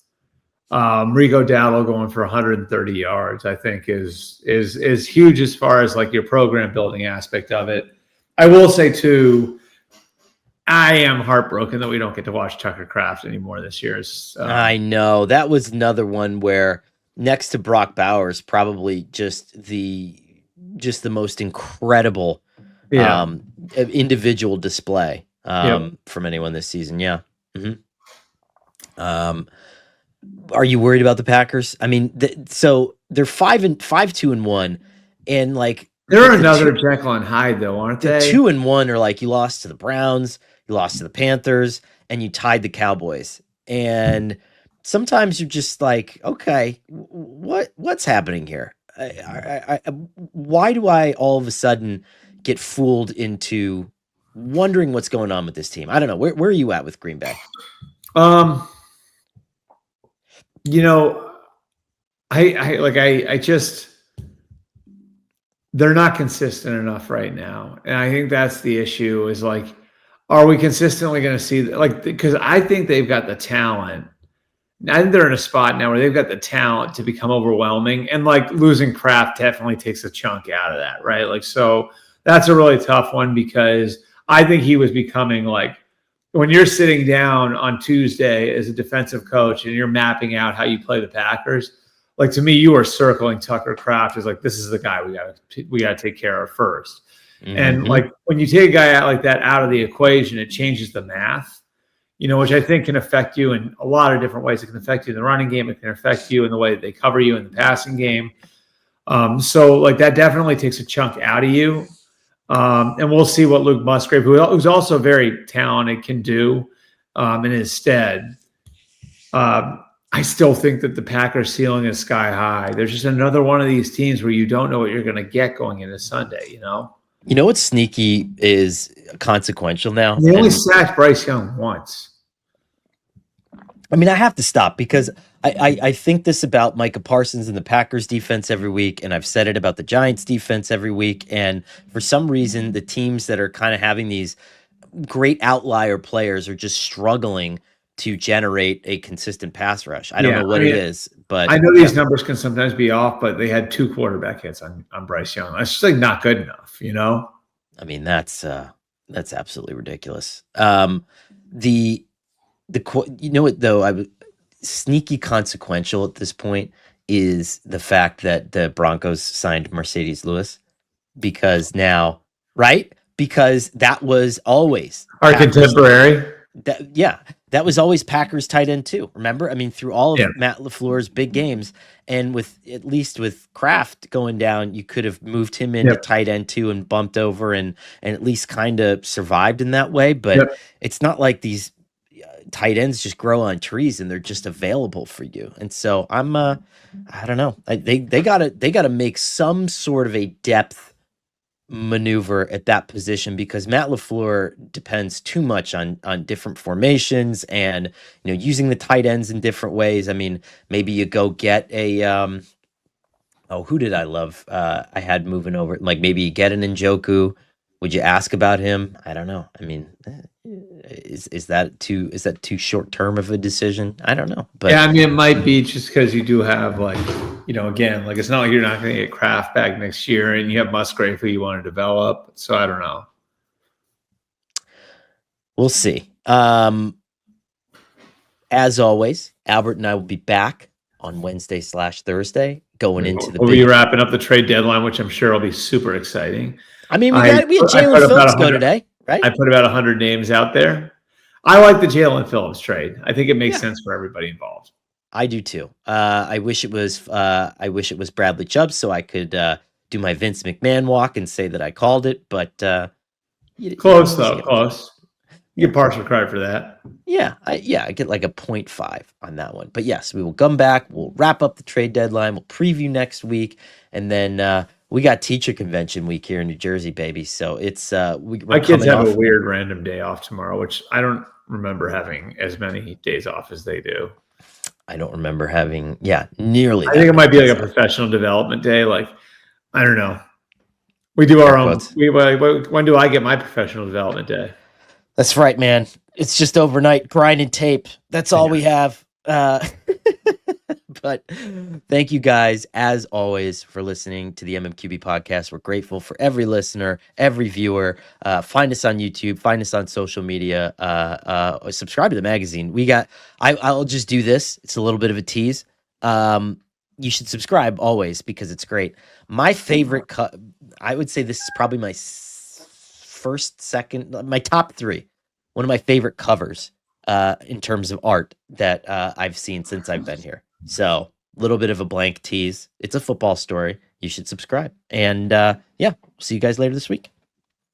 Rico Dowdle going for 130 yards, I think is huge as far as like your program building aspect of it. I will say too, I am heartbroken that we don't get to watch Tucker Kraft anymore this year. I know that was another one where next to Brock Bowers, probably just the most incredible individual display from anyone this season. Yeah. Mm-hmm. Are you worried about the Packers? I mean, so they're 5-2-1, and like they're another Jekyll and Hyde, though, aren't they? 2-1 are like you lost to the Browns, you lost to the Panthers, and you tied the Cowboys. And sometimes you're just like, okay, what's happening here? Why do I all of a sudden get fooled into wondering what's going on with this team? I don't know. Where are you at with Green Bay? I just, they're not consistent enough right now. And I think that's the issue is like, are we consistently going to see because I think they've got the talent. I think they're in a spot now where they've got the talent to become overwhelming, and like losing Kraft definitely takes a chunk out of that. Right. Like, so that's a really tough one because I think he was becoming like, when you're sitting down on Tuesday as a defensive coach and you're mapping out how you play the Packers, like to me, you are circling Tucker Kraft as like, this is the guy we got to take care of first. Mm-hmm. And like when you take a guy out like that out of the equation, it changes the math, which I think can affect you in a lot of different ways. It can affect you in the running game. It can affect you in the way that they cover you in the passing game. So like that definitely takes a chunk out of you. And we'll see what Luke Musgrave, who's also very talented, can do in his stead. I still think that the Packers ceiling is sky high. There's just another one of these teams where you don't know what you're going to get going into Sunday, You know what's sneaky is consequential now? They only sacked Bryce Young once. I mean, I have to stop because I think this about Micah Parsons and the Packers defense every week, and I've said it about the Giants defense every week. And for some reason, the teams that are kind of having these great outlier players are just struggling to generate a consistent pass rush. I don't know what it is, but I know these numbers can sometimes be off, but they had 2 quarterback hits on Bryce Young. That's just like not good enough, I mean, that's absolutely ridiculous. What though, sneaky consequential at this point is the fact that the Broncos signed Mercedes Lewis because that was always our contemporary. That was always Packers tight end too. Remember? I mean, through all of Matt LaFleur's big games, and at least with Kraft going down, you could have moved him into tight end too and bumped over and at least kind of survived in that way. But it's not like these tight ends just grow on trees and they're just available for you. And so I don't know. They gotta make some sort of a depth maneuver at that position because Matt LaFleur depends too much on different formations and using the tight ends in different ways. I mean, maybe you go get a who did I love? I had moving over, like maybe you get an Njoku. Would you ask about him? I don't know. I mean, is that too short term of a decision? I don't know. But I mean, it might be just because you do have again, like it's not like you're not going to get Kraft back next year, and you have Musgrave who you want to develop. So I don't know. We'll see. As always, Albert and I will be back on Wednesday/Thursday going into the. We'll be wrapping up the trade deadline, which I'm sure will be super exciting. I mean, we had Jalen Phillips go today, right? I put about 100 names out there. I like the Jalen Phillips trade. I think it makes sense for everybody involved. I do too. I wish it was Bradley Chubb so I could do my Vince McMahon walk and say that I called it, but close. You get partial credit for that. I get like a 0.5 on that one. But yes, we will come back. We'll wrap up the trade deadline. We'll preview next week, and then we got teacher convention week here in New Jersey, baby. So it's my kids have a weird random day off tomorrow, which I don't remember having as many days off as they do. I don't remember having nearly. I think it might be like a professional development day. Like I don't know. We do our own. When do I get my professional development day? That's right, man. It's just overnight grinding tape. That's all we have. But thank you guys, as always, for listening to the MMQB podcast. We're grateful for every listener, every viewer. Find us on YouTube, find us on social media, subscribe to the magazine. I'll just do this. It's a little bit of a tease. You should subscribe always because it's great. My favorite I would say this is probably my my top 3. One of my favorite covers in terms of art that I've seen since I've been here. So a little bit of a blank tease. It's a football story. You should subscribe. And yeah, see you guys later this week.